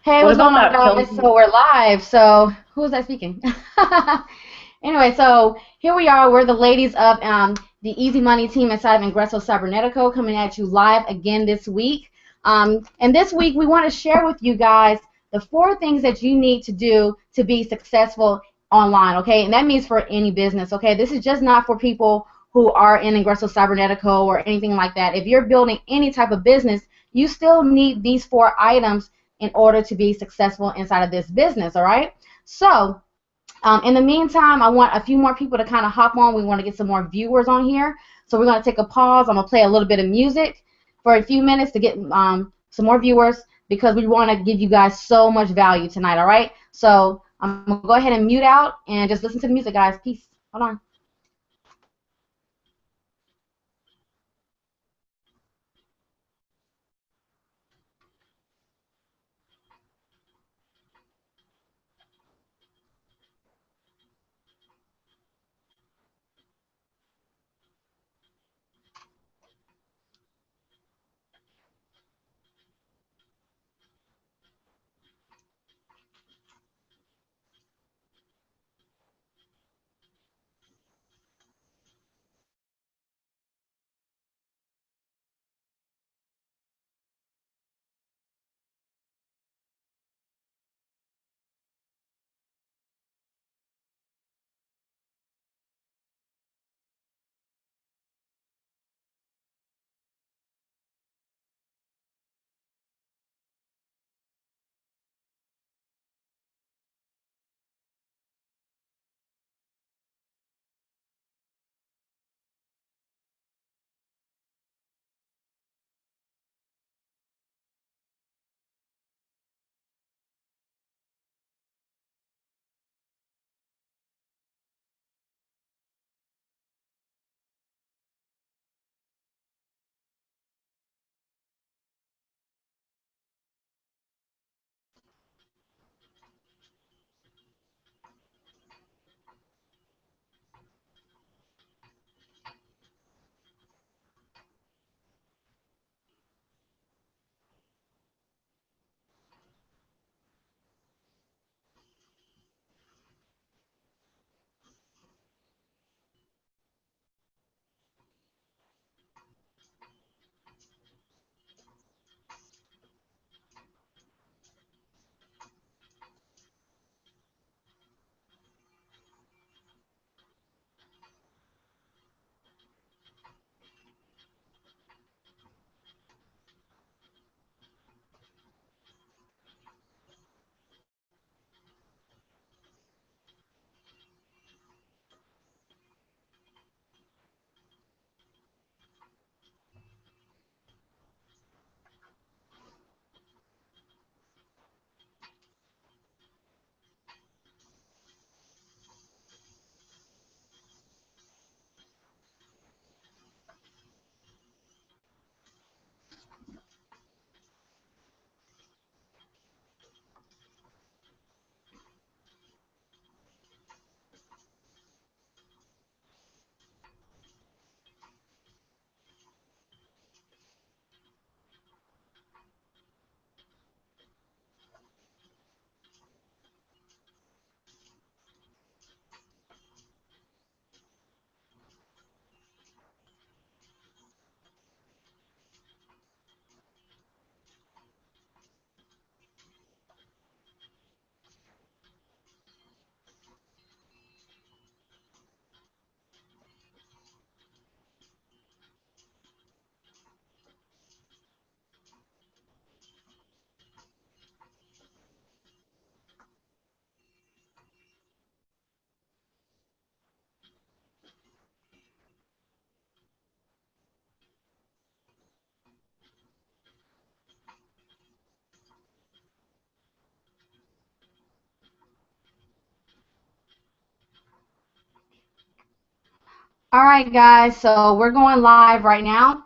Hey, What what's going about on, that guys? film? So we're live. So who's that speaking? Anyway, so here we are. We're the ladies of the Easy Money team inside of Ingreso Cybernetico coming at you live again this week. And this week we want to share with you guys the 4 things that you need to do to be successful online, okay? And that means for any business, okay? This is just not for people who are in Ingreso Cybernetico or anything like that. If you're building any type of business, you still need these 4 items in order to be successful inside of this business, all right? So in the meantime, I want a few more people to kind of hop on. We want to get some more viewers on here. So we're going to take a pause. I'm going to play a little bit of music for a few minutes to get some more viewers because we want to give you guys so much value tonight, all right? So I'm going to go ahead and mute out and just listen to the music, guys. Peace. Hold on. All right, guys. So we're going live right now.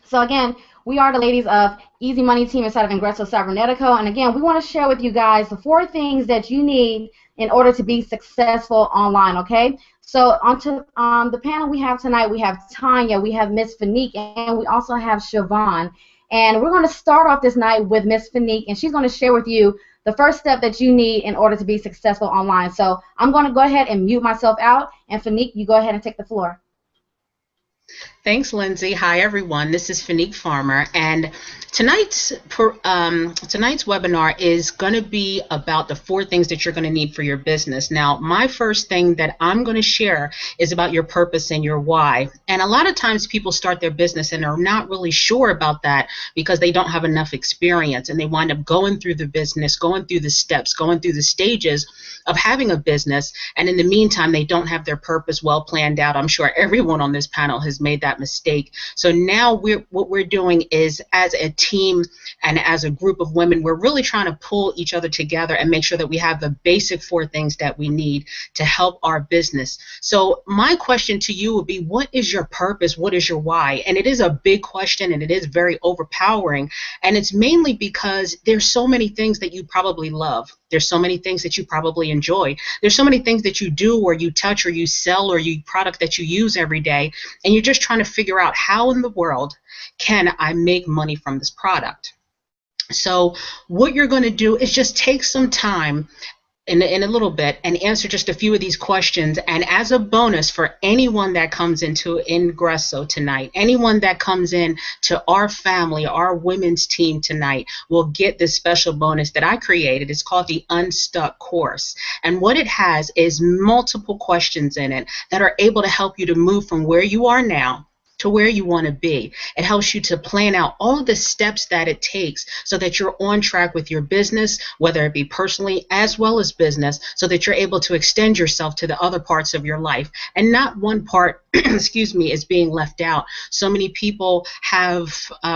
So again, we are the ladies of Easy Money team inside of Ingreso Cybernetico. And again, we want to share with you guys the 4 things that you need in order to be successful online, okay? So onto the panel we have tonight, we have Tanya, we have Miss Fanique, and we also have Siobhan. And we're going to start off this night with Miss Fanique, and she's going to share with you the first step that you need in order to be successful online. So I'm going to go ahead and mute myself out, and Fanique, you go ahead and take the floor. Thanks, Lindsay. Hi, everyone. This is Fanique Farmer, and tonight's webinar is going to be about the 4 things that you're going to need for your business. Now, my first thing that I'm going to share is about your purpose and your why. And a lot of times people start their business and are not really sure about that because they don't have enough experience, and they wind up going through the business, going through the steps, going through the stages of having a business, and in the meantime, they don't have their purpose well planned out. I'm sure everyone on this panel has made that mistake. So now what we're doing is, as a team and as a group of women, we're really trying to pull each other together and make sure that we have the basic 4 things that we need to help our business. So my question to you would be, what is your purpose? What is your why? And it is a big question, and it is very overpowering. And it's mainly because there's so many things that you probably love. There's so many things that you probably enjoy. There's so many things that you do or you touch or you sell or you product that you use every day, and you're just trying to figure out, how in the world can I make money from this product? So what you're going to do is just take some time in a little bit and answer just a few of these questions. And as a bonus for anyone that comes into Ingreso tonight, anyone that comes in to our family, our women's team tonight, will get this special bonus that I created. It's called the Unstuck course. And what it has is multiple questions in it that are able to help you to move from where you are now to where you want to be. It helps you to plan out all of the steps that it takes so that you're on track with your business, whether it be personally as well as business, so that you're able to extend yourself to the other parts of your life. And not one part, excuse me, is being left out. So many people have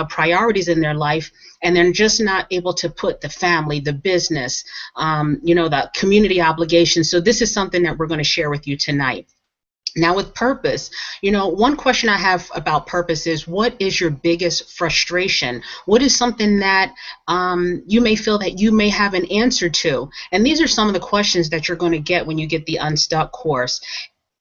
priorities in their life, and they're just not able to put the family, the business, the community obligations. So this is something that we're going to share with you tonight. Now, with purpose, one question I have about purpose is, what is your biggest frustration? What is something that you may feel that you may have an answer to? And these are some of the questions that you're going to get when you get the Unstuck course.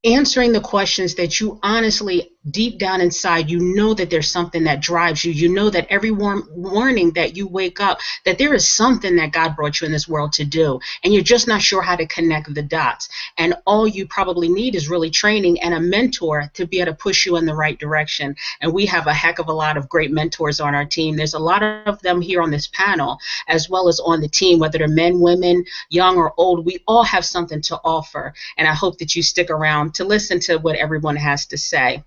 Answering the questions that you honestly, deep down inside, you know that there's something that drives you. You know that every morning that you wake up, that there is something that God brought you in this world to do, and you're just not sure how to connect the dots. And all you probably need is really training and a mentor to be able to push you in the right direction. And we have a heck of a lot of great mentors on our team. There's a lot of them here on this panel, as well as on the team, whether they're men, women, young or old. We all have something to offer, and I hope that you stick around to listen to what everyone has to say.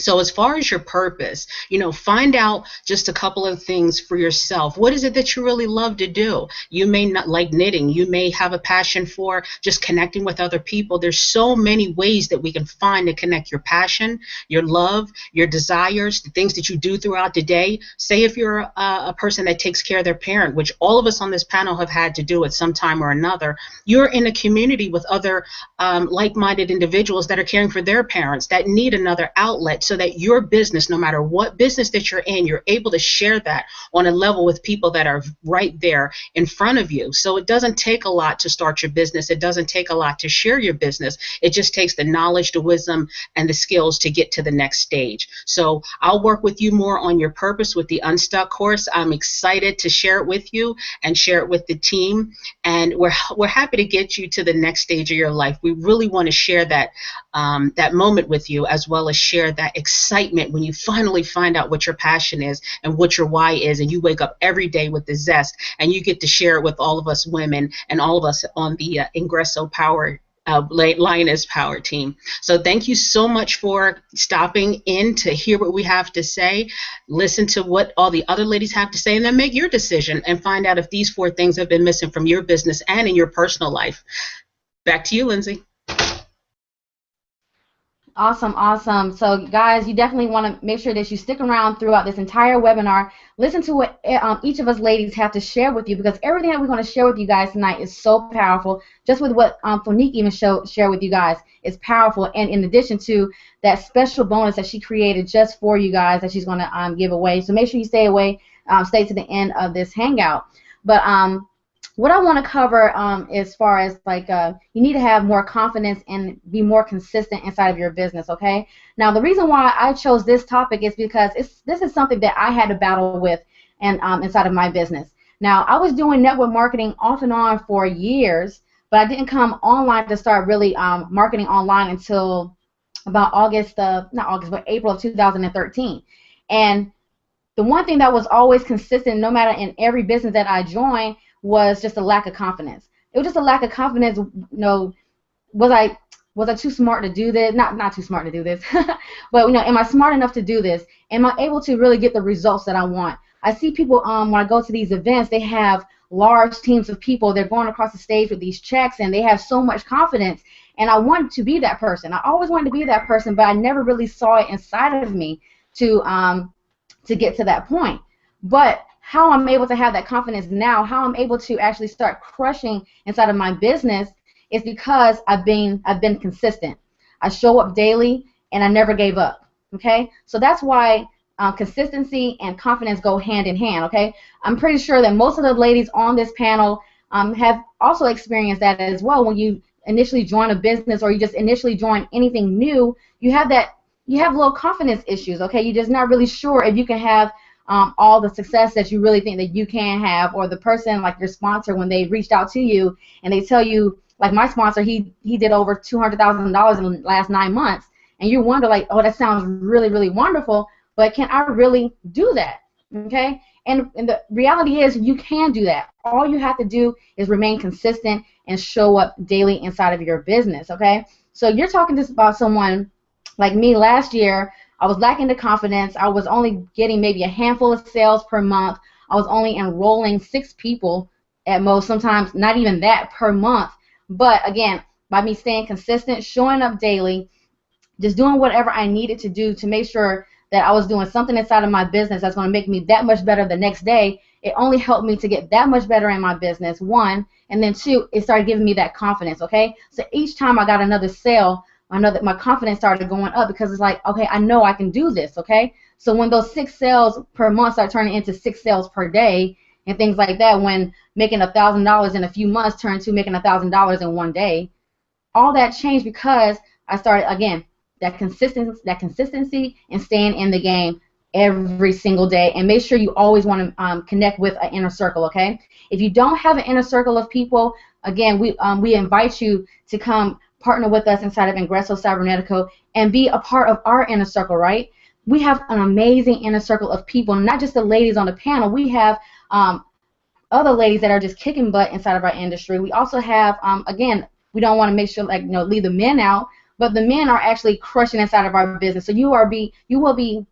So as far as your purpose, find out just a couple of things for yourself. What is it that you really love to do? You may not like knitting. You may have a passion for just connecting with other people. There's so many ways that we can find to connect your passion, your love, your desires, the things that you do throughout the day. Say if you're a person that takes care of their parent, which all of us on this panel have had to do at some time or another, you're in a community with other like-minded individuals that are caring for their parents that need another outlet, so that your business, no matter what business that you're in, you're able to share that on a level with people that are right there in front of you. So it doesn't take a lot to start your business. It doesn't take a lot to share your business. It just takes the knowledge, the wisdom, and the skills to get to the next stage. So I'll work with you more on your purpose with the Unstuck course. I'm excited to share it with you and share it with the team. And we're happy to get you to the next stage of your life. We really want to share that moment with you, as well as share that excitement when you finally find out what your passion is and what your why is, and you wake up every day with the zest, and you get to share it with all of us women and all of us on the Ingreso Power Lioness Power team. So thank you so much for stopping in to hear what we have to say, listen to what all the other ladies have to say, and then make your decision and find out if these 4 things have been missing from your business and in your personal life. Back to you, Lindsay. Awesome, awesome. So guys, you definitely want to make sure that you stick around throughout this entire webinar. Listen to what each of us ladies have to share with you, because everything that we're going to share with you guys tonight is so powerful. Just with what Fanique even share with you guys is powerful, and in addition to that special bonus that she created just for you guys that she's going to give away. So make sure you stay to the end of this hangout. But what I want to cover as far as you need to have more confidence and be more consistent inside of your business, okay? Now, the reason why I chose this topic is because this is something that I had to battle with and inside of my business. Now, I was doing network marketing off and on for years, but I didn't come online to start really marketing online until about not August, but April of 2013. And the one thing that was always consistent, no matter in every business that I joined, was just a lack of confidence. It was just a lack of confidence. Was I too smart to do this? Not too smart to do this, but am I smart enough to do this? Am I able to really get the results that I want? I see people when I go to these events, they have large teams of people. They're going across the stage with these checks, and they have so much confidence. And I wanted to be that person. I always wanted to be that person, but I never really saw it inside of me to get to that point. But how I'm able to have that confidence now, how I'm able to actually start crushing inside of my business is because I've been consistent. I show up daily and I never gave up. Okay, so that's why consistency and confidence go hand in hand. Okay, I'm pretty sure that most of the ladies on this panel have also experienced that as well. When you initially join a business or you just initially join anything new, you have little confidence issues. Okay, you're just not really sure if you can have all the success that you really think that you can have, or the person like your sponsor, when they reached out to you and they tell you, like my sponsor, he did over $200,000 in the last 9 months, and you wonder like, oh, that sounds really, really wonderful, but can I really do that? Okay, and the reality is you can do that. All you have to do is remain consistent and show up daily inside of your business. Okay, so you're talking just about someone like me. Last year, I was lacking the confidence. I was only getting maybe a handful of sales per month. I was only enrolling 6 people at most, sometimes not even that per month. But again, by me staying consistent, showing up daily, just doing whatever I needed to do to make sure that I was doing something inside of my business that's going to make me that much better the next day, it only helped me to get that much better in my business, one, and then two, it started giving me that confidence. Okay, so each time I got another sale, I know that my confidence started going up, because it's like, okay, I know I can do this. Okay, so when those 6 sales per month start turning into 6 sales per day and things like that, when making $1,000 in a few months turned to making $1,000 in one day, all that changed because I started, again, that consistency and staying in the game every single day. And make sure you always want to connect with an inner circle. Okay, if you don't have an inner circle of people, again, we invite you to come partner with us inside of Ingreso Cybernetico and be a part of our inner circle. Right, we have an amazing inner circle of people, not just the ladies on the panel. We have other ladies that are just kicking butt inside of our industry. We also have, again, we don't want to make sure, like, leave the men out, but the men are actually crushing inside of our business. So you will be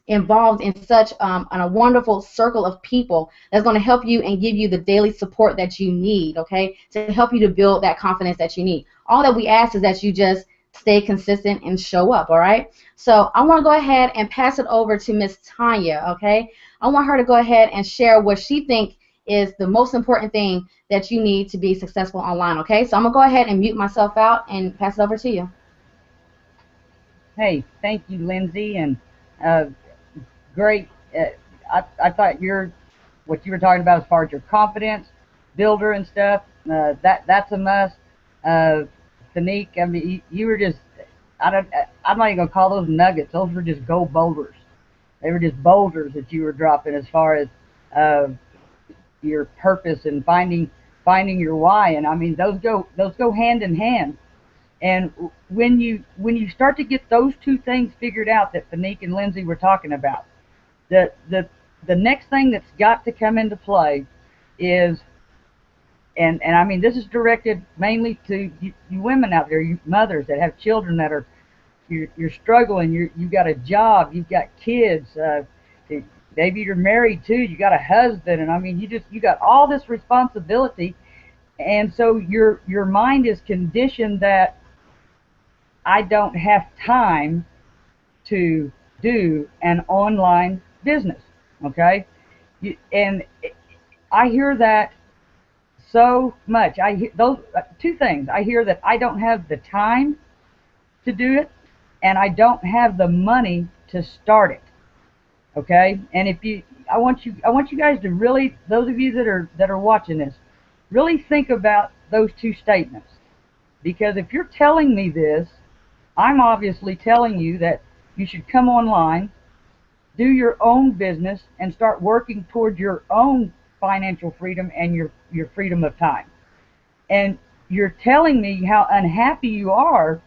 involved in such a wonderful circle of people that's going to help you and give you the daily support that you need, okay, to help you to build that confidence that you need. All that we ask is that you just stay consistent and show up, all right? So I want to go ahead and pass it over to Miss Tanya, okay? I want her to go ahead and share what she thinks is the most important thing that you need to be successful online, okay? So I'm going to go ahead and mute myself out and pass it over to you. Hey, thank you, Lindsay, and great. I thought what you were talking about as far as your confidence builder and stuff, that's a must. Fanique, I mean, you were just, I'm not even gonna call those nuggets. Those were just gold boulders. They were just boulders that you were dropping as far as your purpose and finding your why. And I mean, those go hand in hand. And when you start to get those two things figured out that Fanique and Lindsay were talking about, the next thing that's got to come into play is, and I mean, this is directed mainly to you women out there, you mothers that have children that are, you're struggling, you've got a job, you've got kids, maybe you're married too, you got a husband, and I mean, you got all this responsibility, and so your mind is conditioned that I don't have time to do an online business, okay? And I hear that so much. I hear those two things. I hear that I don't have the time to do it, and I don't have the money to start it, okay? And I want you guys to really, those of you that are watching this, really think about those two statements, because if you're telling me this, I'm obviously telling you that you should come online, do your own business, and start working toward your own financial freedom and your freedom of time. And you're telling me how unhappy you are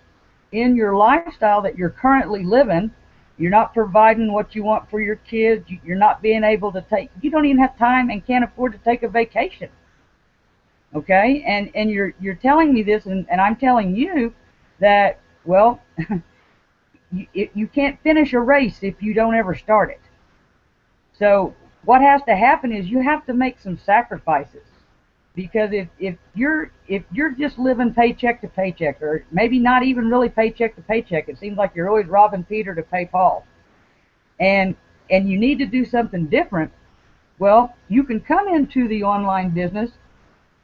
in your lifestyle that you're currently living. You're not providing what you want for your kids. You're not being able to you don't even have time and can't afford to take a vacation. Okay? And you're telling me this, and I'm telling you that, well, you can't finish a race if you don't ever start it. So what has to happen is you have to make some sacrifices. Because if you're just living paycheck to paycheck, or maybe not even really paycheck to paycheck, it seems like you're always robbing Peter to pay Paul, and you need to do something different. Well, you can come into the online business,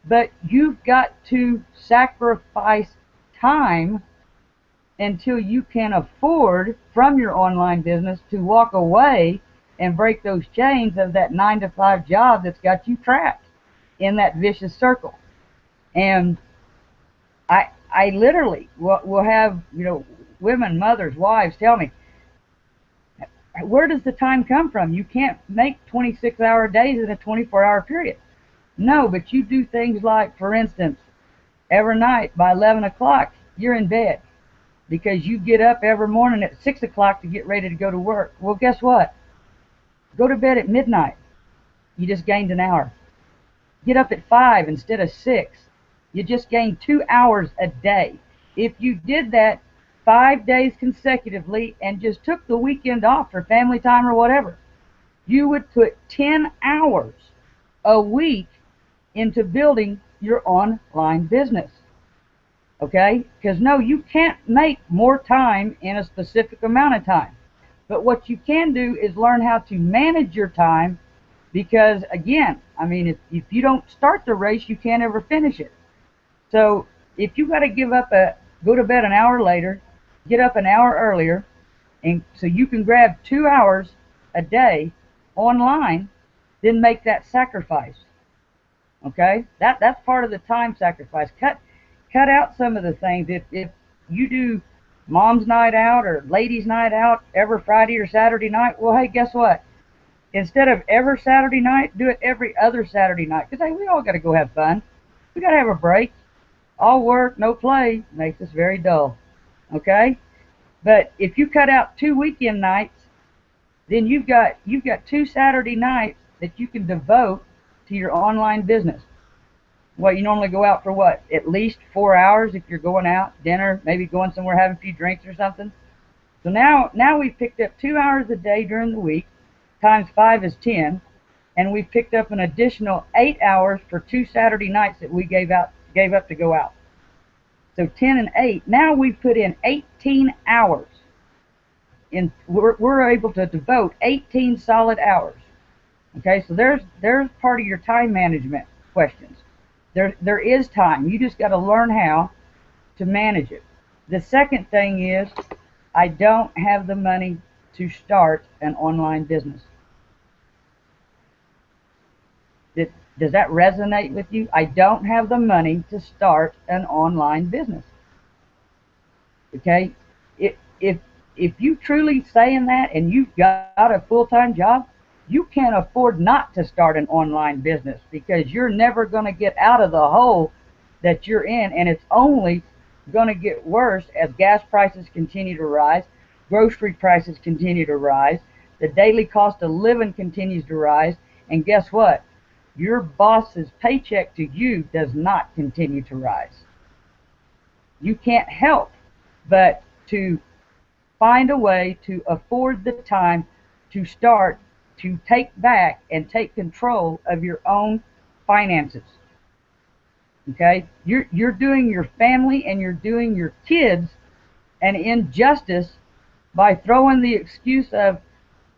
but you've got to sacrifice time until you can afford from your online business to walk away and break those chains of that 9-to-5 job that's got you trapped in that vicious circle. And I literally will have, women, mothers, wives tell me, where does the time come from? You can't make 26-hour days in a 24-hour period. No, but you do things like, for instance, every night by 11 o'clock, you're in bed because you get up every morning at 6 o'clock to get ready to go to work. Well, guess what? Go to bed at midnight. You just gained an hour. Get up at 5 instead of 6. You just gained 2 hours a day. If you did that 5 days consecutively and just took the weekend off for family time or whatever, you would put 10 hours a week into building your online business. Okay? Because no, you can't make more time in a specific amount of time. But what you can do is learn how to manage your time. Because again, I mean, if you don't start the race, you can't ever finish it. So if you got to go to bed an hour later, get up an hour earlier, and so you can grab 2 hours a day online, then make that sacrifice. Okay, that's part of the time sacrifice. Cut out some of the things. If you do mom's night out or ladies night out every Friday or Saturday night, well, hey, guess what? Instead of every Saturday night, do it every other Saturday night. Because, hey, we all got to go have fun. We got to have a break. All work, no play makes us very dull. Okay? But if you cut out 2 weekend nights, then you've got 2 Saturday nights that you can devote to your online business. Well, you normally go out for what? At least 4 hours if you're going out, dinner, maybe going somewhere having a few drinks or something. So now we've picked up 2 hours a day during the week. Times 5 is 10, and we picked up an additional 8 hours for 2 Saturday nights that we gave up to go out. So 10 and 8. Now we've put in 18 hours. We're able to devote 18 solid hours. Okay, so there's part of your time management questions. There is time. You just got to learn how to manage it. The second thing is, I don't have the money to start an online business. Does that resonate with you? I don't have the money to start an online business. Okay? If you truly saying that and you've got a full-time job, you can't afford not to start an online business, because you're never going to get out of the hole that you're in, and it's only going to get worse as gas prices continue to rise, grocery prices continue to rise, the daily cost of living continues to rise, and guess what? Your boss's paycheck to you does not continue to rise. You can't help but to find a way to afford the time to start to take back and take control of your own finances. Okay? You're doing your family and you're doing your kids an injustice by throwing the excuse of,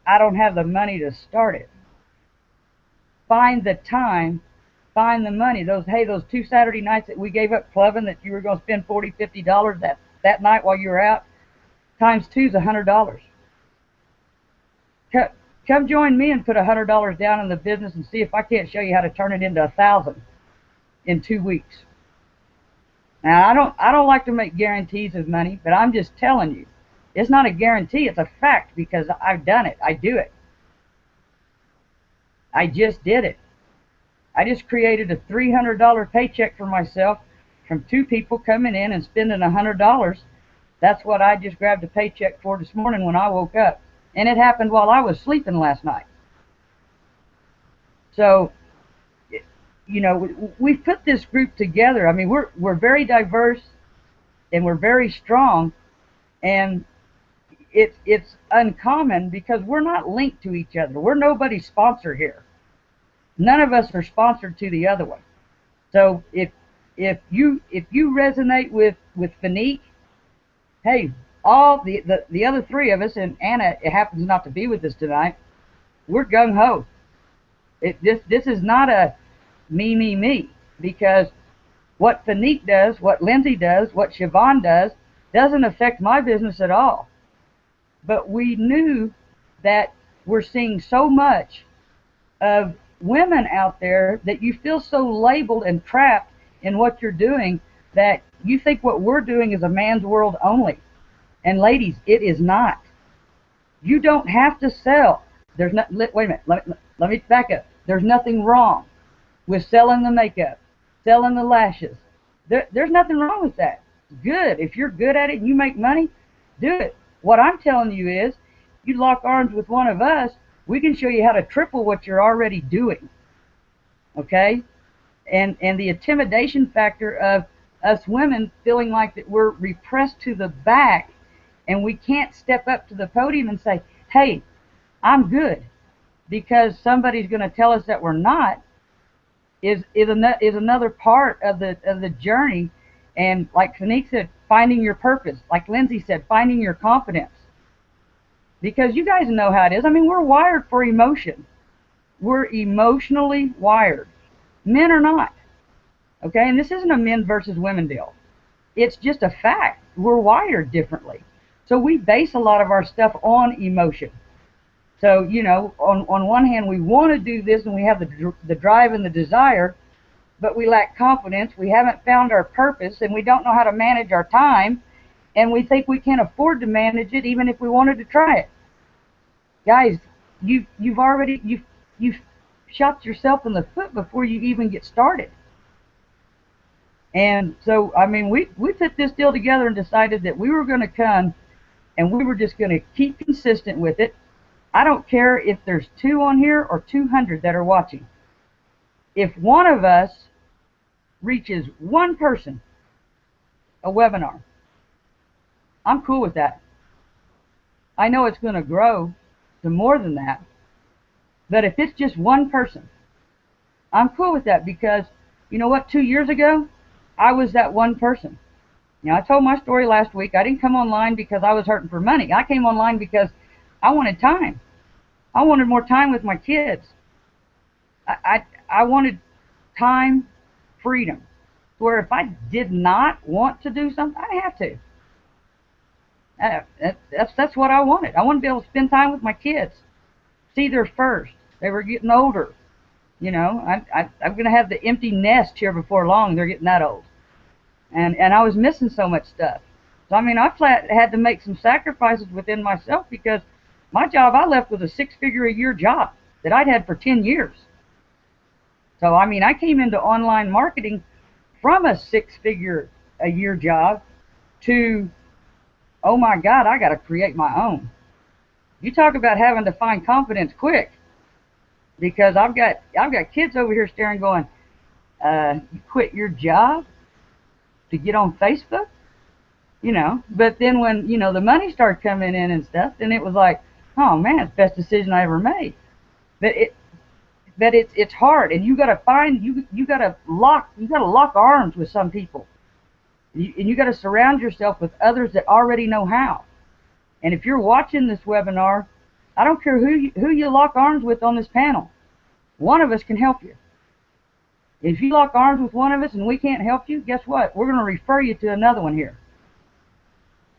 I don't have the money to start it. Find the time, find the money. Those 2 Saturday nights that we gave up clubbing that you were going to spend $40, $50 that night while you were out, times 2 is $100. Come join me and put $100 down in the business and see if I can't show you how to turn it into 1,000 in 2 weeks. Now, I don't like to make guarantees of money, but I'm just telling you, it's not a guarantee, it's a fact, because I've done it. I do it. I just did it. I just created a $300 paycheck for myself from 2 people coming in and spending $100. That's what I just grabbed a paycheck for this morning when I woke up. And it happened while I was sleeping last night. So, you know, we've put this group together. I mean, we're very diverse and we're very strong, and it's uncommon because we're not linked to each other. We're nobody's sponsor here. None of us are sponsored to the other one. So if you resonate with Fanique, hey, all the other 3 of us, and Anna happens not to be with us tonight, we're gung ho. This is not a me, because what Fanique does, what Lindsay does, what Siobhan does, doesn't affect my business at all. But we knew that we're seeing so much of women out there that you feel so labeled and trapped in what you're doing that you think what we're doing is a man's world only. And ladies, it is not. You don't have to sell. There's not. Wait a minute. Let me back up. There's nothing wrong with selling the makeup, selling the lashes. There's nothing wrong with that. Good. If you're good at it and you make money, do it. What I'm telling you is, you lock arms with one of us, we can show you how to triple what you're already doing. Okay? And the intimidation factor of us women feeling like that we're repressed to the back and we can't step up to the podium and say, hey, I'm good, because somebody's going to tell us that we're not, is another part of the journey. And like Fanique said, finding your purpose. Like Lindsay said, finding your confidence. Because you guys know how it is. I mean, we're wired for emotion. We're emotionally wired. Men are not. Okay? And this isn't a men versus women deal. It's just a fact. We're wired differently. So we base a lot of our stuff on emotion. So, you know, on one hand, we want to do this and we have the drive and the desire, but we lack confidence. We haven't found our purpose, and we don't know how to manage our time, and we think we can't afford to manage it even if we wanted to try it. Guys, you've shot yourself in the foot before you even get started. And so, I mean, we put this deal together and decided that we were going to come and we were just going to keep consistent with it. I don't care if there's 2 on here or 200 that are watching. If one of us reaches one person a webinar, I'm cool with that. I know it's going to grow to more than that, but if it's just one person, I'm cool with that, because you know what, 2 years ago I was that one person. Now, I told my story last week. I didn't come online because I was hurting for money. I came online because I wanted time. I wanted more time with my kids. I wanted time, freedom, where if I did not want to do something, I didn't have to. That's what I wanted. I wanted to be able to spend time with my kids, see their first. They were getting older. You know, I'm going to have the empty nest here before long. They're getting that old. And I was missing so much stuff. So, I mean, I flat had to make some sacrifices within myself, because my job I left was a 6-figure-a-year job that I'd had for 10 years. So, I mean, I came into online marketing from a 6-figure-a-year job to, oh my God, I got to create my own. You talk about having to find confidence quick, because I've got kids over here staring, going, you quit your job to get on Facebook? You know, but then when, you know, the money started coming in and stuff, then it was like, oh man, it's the best decision I ever made. But it's hard, and you got to find, you got to lock arms with some people, and you got to surround yourself with others that already know how. And if you're watching this webinar, I don't care who you lock arms with on this panel, one of us can help you. If you lock arms with one of us and we can't help you, guess what? We're going to refer you to another one here.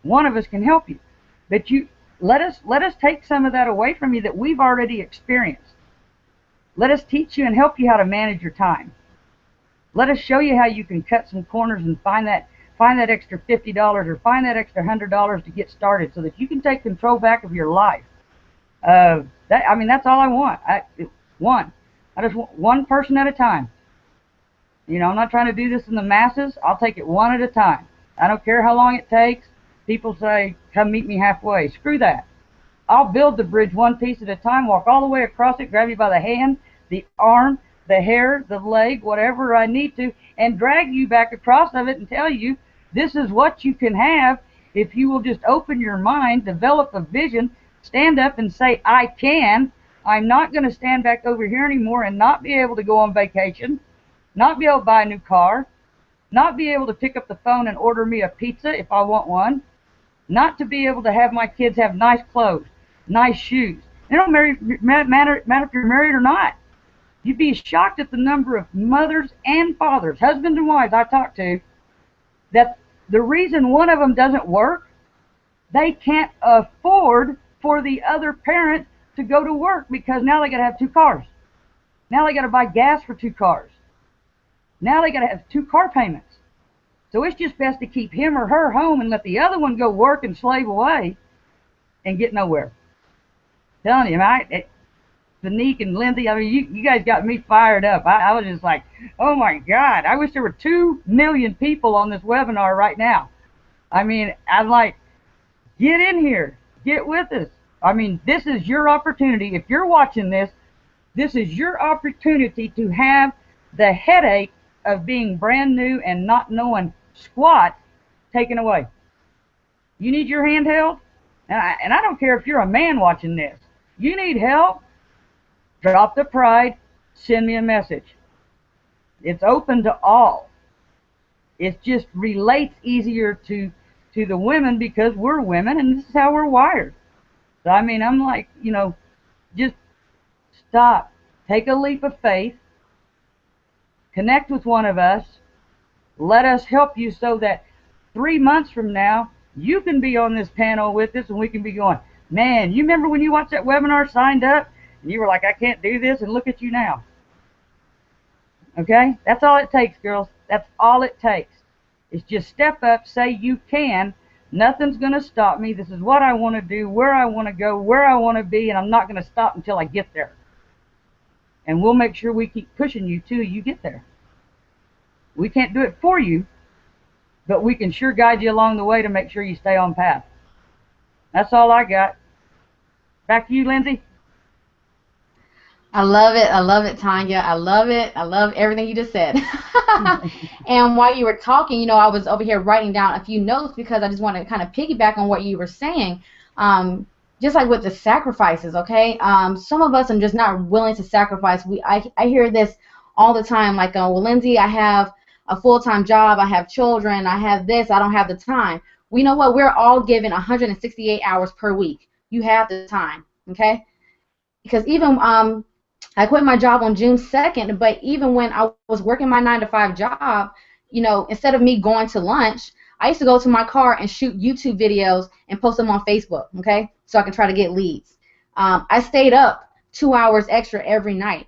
One of us can help you. But you let us take some of that away from you that we've already experienced. Let us teach you and help you how to manage your time. Let us show you how you can cut some corners and find that extra $50 or find that extra $100 to get started, so that you can take control back of your life. I mean, that's all I want. I just want one person at a time. You know, I'm not trying to do this in the masses. I'll take it one at a time. I don't care how long it takes. People say, come meet me halfway. Screw that. I'll build the bridge one piece at a time, walk all the way across it, grab you by the hand, the arm, the hair, the leg, whatever I need to, and drag you back across of it and tell you this is what you can have if you will just open your mind, develop a vision, stand up and say, I can. I'm not going to stand back over here anymore and not be able to go on vacation, not be able to buy a new car, not be able to pick up the phone and order me a pizza if I want one, not to be able to have my kids have nice clothes, nice shoes. It don't matter if you're married or not. You'd be shocked at the number of mothers and fathers, husbands and wives I talk to, that the reason one of them doesn't work, they can't afford for the other parent to go to work because now they got to have 2 cars. Now they got to buy gas for 2 cars. Now they got to have 2 car payments. So it's just best to keep him or her home and let the other one go work and slave away and get nowhere. I'm telling you, Fanique and Lindsay, I mean, you guys got me fired up. I was just like, oh my God, I wish there were 2 million people on this webinar right now. I mean, I'm like, get in here, get with us. I mean, this is your opportunity. If you're watching this, this is your opportunity to have the headache of being brand new and not knowing squat taken away. You need your hand held? And I don't care if you're a man watching this. You need help? Drop the pride, send me a message. It's open to all. It just relates easier to the women because we're women and this is how we're wired. So I mean, I'm like, you know, just stop. Take a leap of faith. Connect with one of us. Let us help you so that 3 months from now, you can be on this panel with us and we can be going, man, you remember when you watched that webinar, signed up, and you were like, I can't do this, and look at you now. Okay? That's all it takes, girls. That's all it takes. It's just step up, say you can. Nothing's going to stop me. This is what I want to do, where I want to go, where I want to be, and I'm not going to stop until I get there. And we'll make sure we keep pushing you till you get there. We can't do it for you, but we can sure guide you along the way to make sure you stay on path. That's all I got. Back to you, Lindsay. I love it. I love it, Tanya. I love it. I love everything you just said. And while you were talking, you know, I was over here writing down a few notes because I just want to kind of piggyback on what you were saying. Just like with the sacrifices, okay? Some of us are just not willing to sacrifice. I hear this all the time, like, well, Lindsay, I have a full-time job, I have children, I have this, I don't have the time. Well, you know what? We're all given 168 hours per week. You have the time, okay? Because even I quit my job on June 2nd, but even when I was working my 9-to-5 job, you know, instead of me going to lunch, I used to go to my car and shoot YouTube videos and post them on Facebook, okay, so I can try to get leads. I stayed up 2 hours extra every night,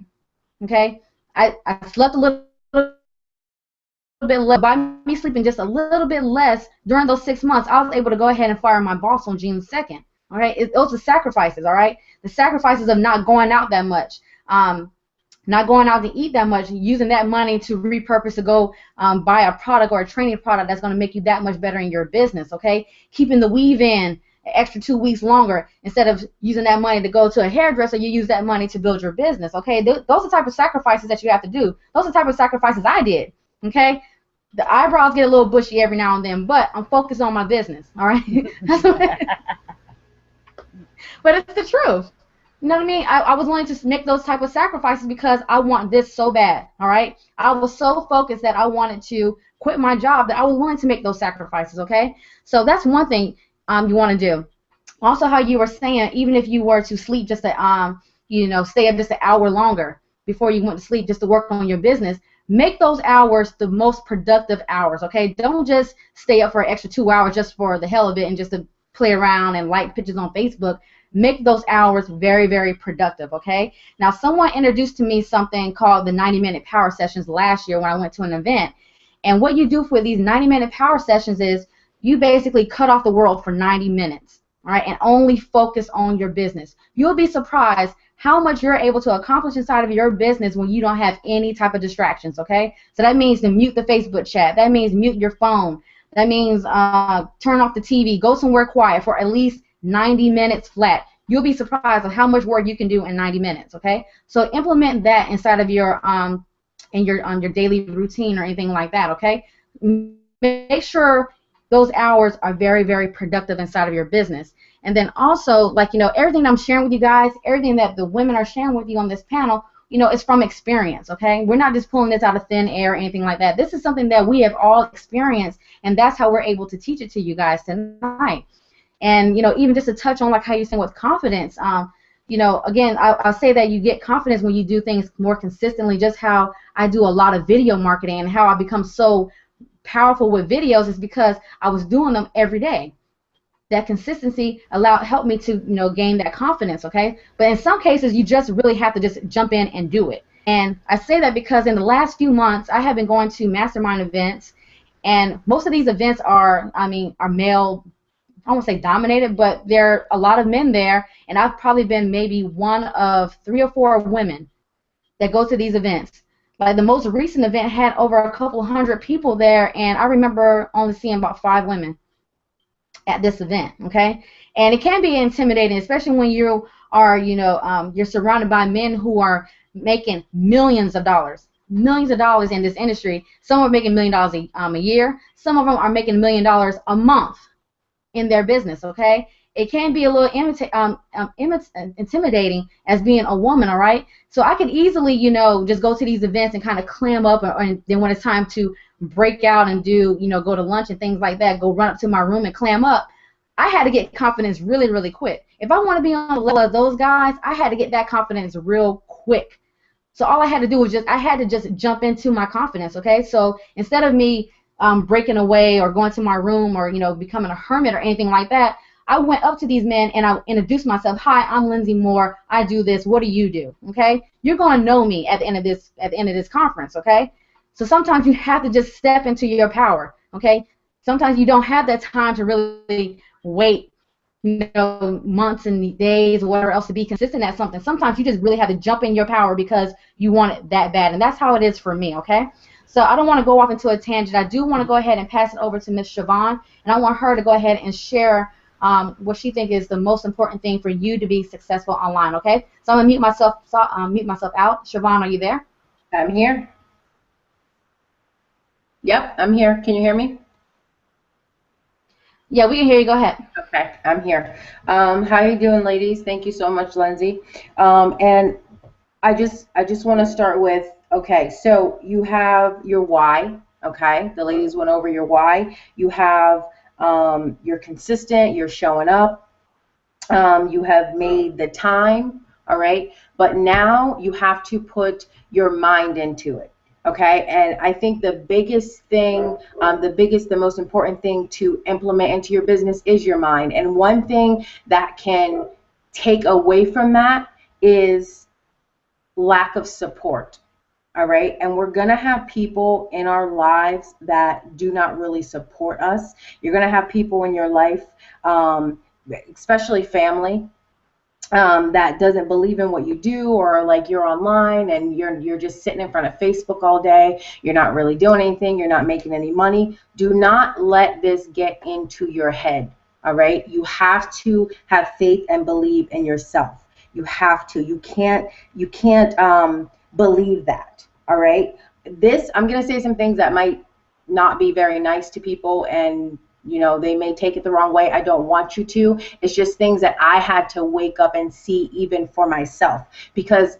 okay. I slept a little bit less. By me sleeping just a little bit less during those 6 months, I was able to go ahead and fire my boss on June 2nd. All right, those are sacrifices. All right, the sacrifices of not going out that much, not going out to eat that much, using that money to repurpose to go buy a product or a training product that's going to make you that much better in your business. Okay, keeping the weave in an extra 2 weeks longer instead of using that money to go to a hairdresser. You use that money to build your business. Okay, those are the type of sacrifices that you have to do. Those are the type of sacrifices I did. Okay. The eyebrows get a little bushy every now and then, but I'm focused on my business, all right? But it's the truth. You know what I mean? I was willing to make those type of sacrifices because I want this so bad, all right? I was so focused that I wanted to quit my job that I was willing to make those sacrifices, okay? So that's one thing you want to do. Also, how you were saying, even if you were to sleep just a, you know, stay up just an hour longer before you went to sleep just to work on your business, make those hours the most productive hours, okay? Don't just stay up for an extra 2 hours just for the hell of it and just to play around and like pictures on Facebook. Make those hours very, very productive, okay? Now, someone introduced to me something called the 90-minute power sessions last year when I went to an event. And what you do for these 90-minute power sessions is you basically cut off the world for 90 minutes, all right, and only focus on your business. You'll be surprised how much you're able to accomplish inside of your business when you don't have any type of distractions, okay? So that means to mute the Facebook chat. That means mute your phone. That means turn off the TV, go somewhere quiet for at least 90 minutes flat. You'll be surprised at how much work you can do in 90 minutes, okay? So implement that inside of your in your daily routine or anything like that, okay? Make sure those hours are very, very productive inside of your business. And then also, like, everything I'm sharing with you guys, everything that the women are sharing with you on this panel, it's from experience, okay? We're not just pulling this out of thin air or anything like that. This is something that we have all experienced, and that's how we're able to teach it to you guys tonight. And, even just to touch on, like, how you're saying with confidence, again, I'll say that you get confidence when you do things more consistently, just how I do a lot of video marketing and how I become so powerful with videos is because I was doing them every day. That consistency helped me to gain that confidence, okay? But in some cases, you just really have to just jump in and do it. And I say that because in the last few months, I have been going to mastermind events, and most of these events are male, I won't say dominated, but there are a lot of men there, and I've probably been maybe one of 3 or 4 women that go to these events. Like the most recent event had over a couple hundred people there, and I remember only seeing about 5 women at this event, okay? And it can be intimidating, especially when you are, you're surrounded by men who are making millions of dollars in this industry. Some are making $1 million a year. Some of them are making $1 million a month in their business, okay? It can be a little intimidating as being a woman, all right? So I could easily, just go to these events and kind of clam up, and then when it's time to break out and do, go to lunch and things like that, go run up to my room and clam up, I had to get confidence really, really quick. If I want to be on the level of those guys, I had to get that confidence real quick. So all I had to do was I had to just jump into my confidence, okay? So instead of me breaking away or going to my room or, becoming a hermit or anything like that, I went up to these men and I introduced myself. Hi, I'm Lindsay Moore. I do this. What do you do? Okay? You're going to know me at the end of this conference, okay? So sometimes you have to just step into your power, okay? Sometimes you don't have that time to really wait, months and days or whatever else to be consistent at something. Sometimes you just really have to jump in your power because you want it that bad, and that's how it is for me, okay? So I don't want to go off into a tangent. I do want to go ahead and pass it over to Miss Siobhan, and I want her to go ahead and share what she thinks is the most important thing for you to be successful online, okay? So I'm going to mute myself out. Siobhan, are you there? I'm here. Yep, I'm here. Can you hear me? Yeah, we can hear you. Go ahead. Okay, I'm here. How are you doing, ladies? Thank you so much, Lindsay. And I just want to start with, okay, so you have your why, okay? The ladies went over your why. You have you're consistent, you're showing up, you have made the time, all right? But now you have to put your mind into it, okay? And I think the biggest thing, the most important thing to implement into your business is your mind. And one thing that can take away from that is lack of support. All right, and we're going to have people in our lives that do not really support us. You're going to have people in your life, especially family, that doesn't believe in what you do, or like you're online and you're just sitting in front of Facebook all day. You're not really doing anything. You're not making any money. Do not let this get into your head. All right, you have to have faith and believe in yourself. You have to. You can't believe that. All right, I'm going to say some things that might not be very nice to people, and they may take it the wrong way. I don't want you to. It's just things that I had to wake up and see even for myself, because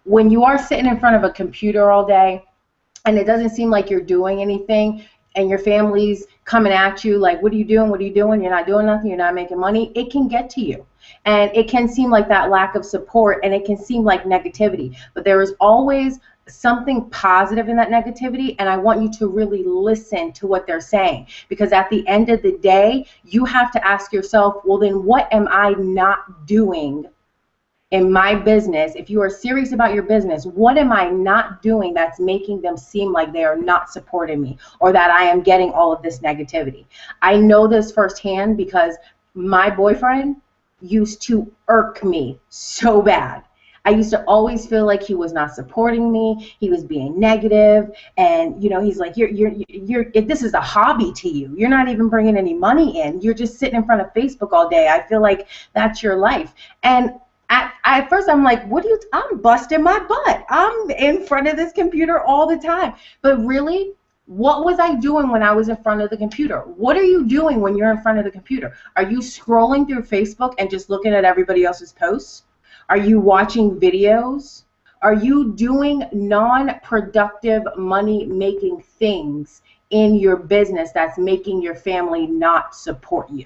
when you are sitting in front of a computer all day and it doesn't seem like you're doing anything, and your family's coming at you like, what are you doing? What are you doing? You're not doing nothing. You're not making money. It can get to you. And it can seem like that lack of support, and it can seem like negativity. But there is always something positive in that negativity, and I want you to really listen to what they're saying. Because at the end of the day, you have to ask yourself, well, then what am I not doing in my business? If you are serious about your business, what am I not doing that's making them seem like they are not supporting me, or that I am getting all of this negativity? I know this firsthand because my boyfriend used to irk me so bad. I used to always feel like he was not supporting me. He was being negative, and you know, he's like, this is a hobby to you. You're not even bringing any money in. You're just sitting in front of Facebook all day. I feel like that's your life. And at first I'm like, I'm busting my butt. I'm in front of this computer all the time. But really, what was I doing when I was in front of the computer? What are you doing when you're in front of the computer? Are you scrolling through Facebook and just looking at everybody else's posts? Are you watching videos? Are you doing non-productive money-making things in your business that's making your family not support you?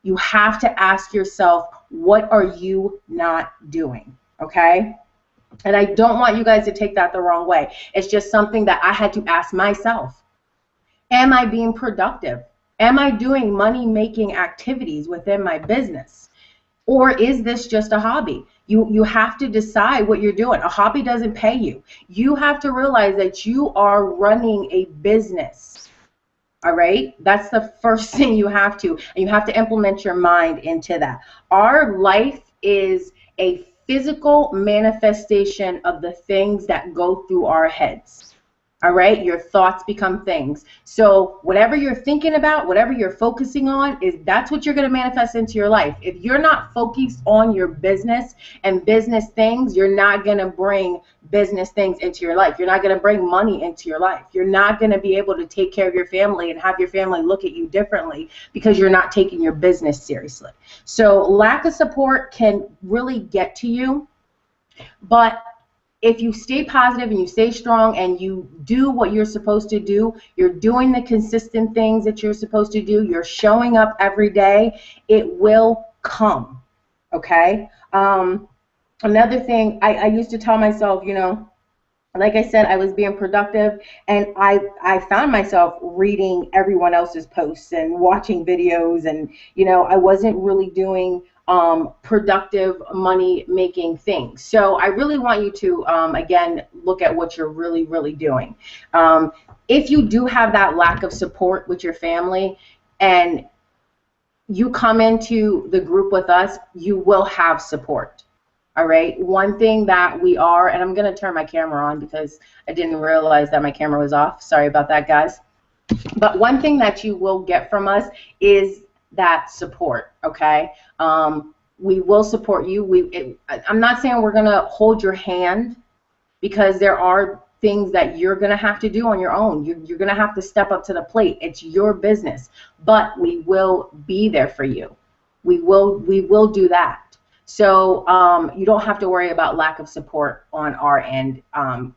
You have to ask yourself, what are you not doing? Okay? And I don't want you guys to take that the wrong way. It's just something that I had to ask myself. Am I being productive? Am I doing money-making activities within my business? Or is this just a hobby? You have to decide what you're doing. A hobby doesn't pay you. You have to realize that you are running a business. All right? That's the first thing you have to. And you have to implement your mind into that. Our life is a physical manifestation of the things that go through our heads. All right? Your thoughts become things. So whatever you're thinking about, whatever you're focusing on, that's what you're going to manifest into your life. If you're not focused on your business and business things, you're not going to bring business things into your life. You're not going to bring money into your life. You're not going to be able to take care of your family and have your family look at you differently because you're not taking your business seriously. So lack of support can really get to you, but if you stay positive and you stay strong and you do what you're supposed to do, you're doing the consistent things that you're supposed to do, you're showing up every day, it will come, okay? Another thing, I used to tell myself, you know, like I said, I was being productive, and I found myself reading everyone else's posts and watching videos, and, you know, I wasn't really doing productive money-making things. So I really want you to, again, look at what you're really, really doing. If you do have that lack of support with your family and you come into the group with us, you will have support. All right. One thing that we are, and I'm going to turn my camera on because I didn't realize that my camera was off. Sorry about that, guys. But one thing that you will get from us is that support. Okay. We will support you. I'm not saying we're going to hold your hand, because there are things that you're going to have to do on your own. You're going to have to step up to the plate. It's your business. But we will be there for you. We will do that. So you don't have to worry about lack of support on our end.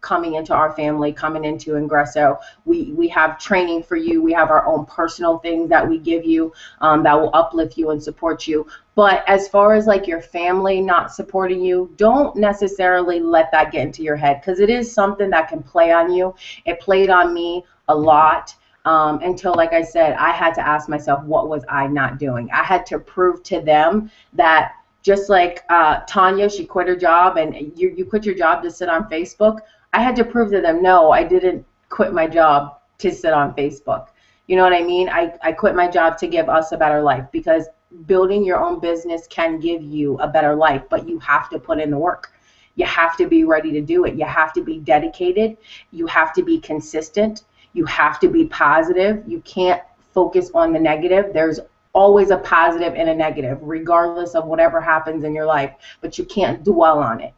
Coming into our family, coming into Ingreso, we have training for you. We have our own personal things that we give you that will uplift you and support you. But as far as like your family not supporting you, don't necessarily let that get into your head, because it is something that can play on you. It played on me a lot. Until, like I said, I had to ask myself, what was I not doing? I had to prove to them that, just like Tanya, she quit her job, and you quit your job to sit on Facebook. I had to prove to them, no, I didn't quit my job to sit on Facebook. You know what I mean? I quit my job to give us a better life, because building your own business can give you a better life, but you have to put in the work. You have to be ready to do it. You have to be dedicated. You have to be consistent. You have to be positive. You can't focus on the negative. There's always a positive and a negative, regardless of whatever happens in your life, but you can't dwell on it.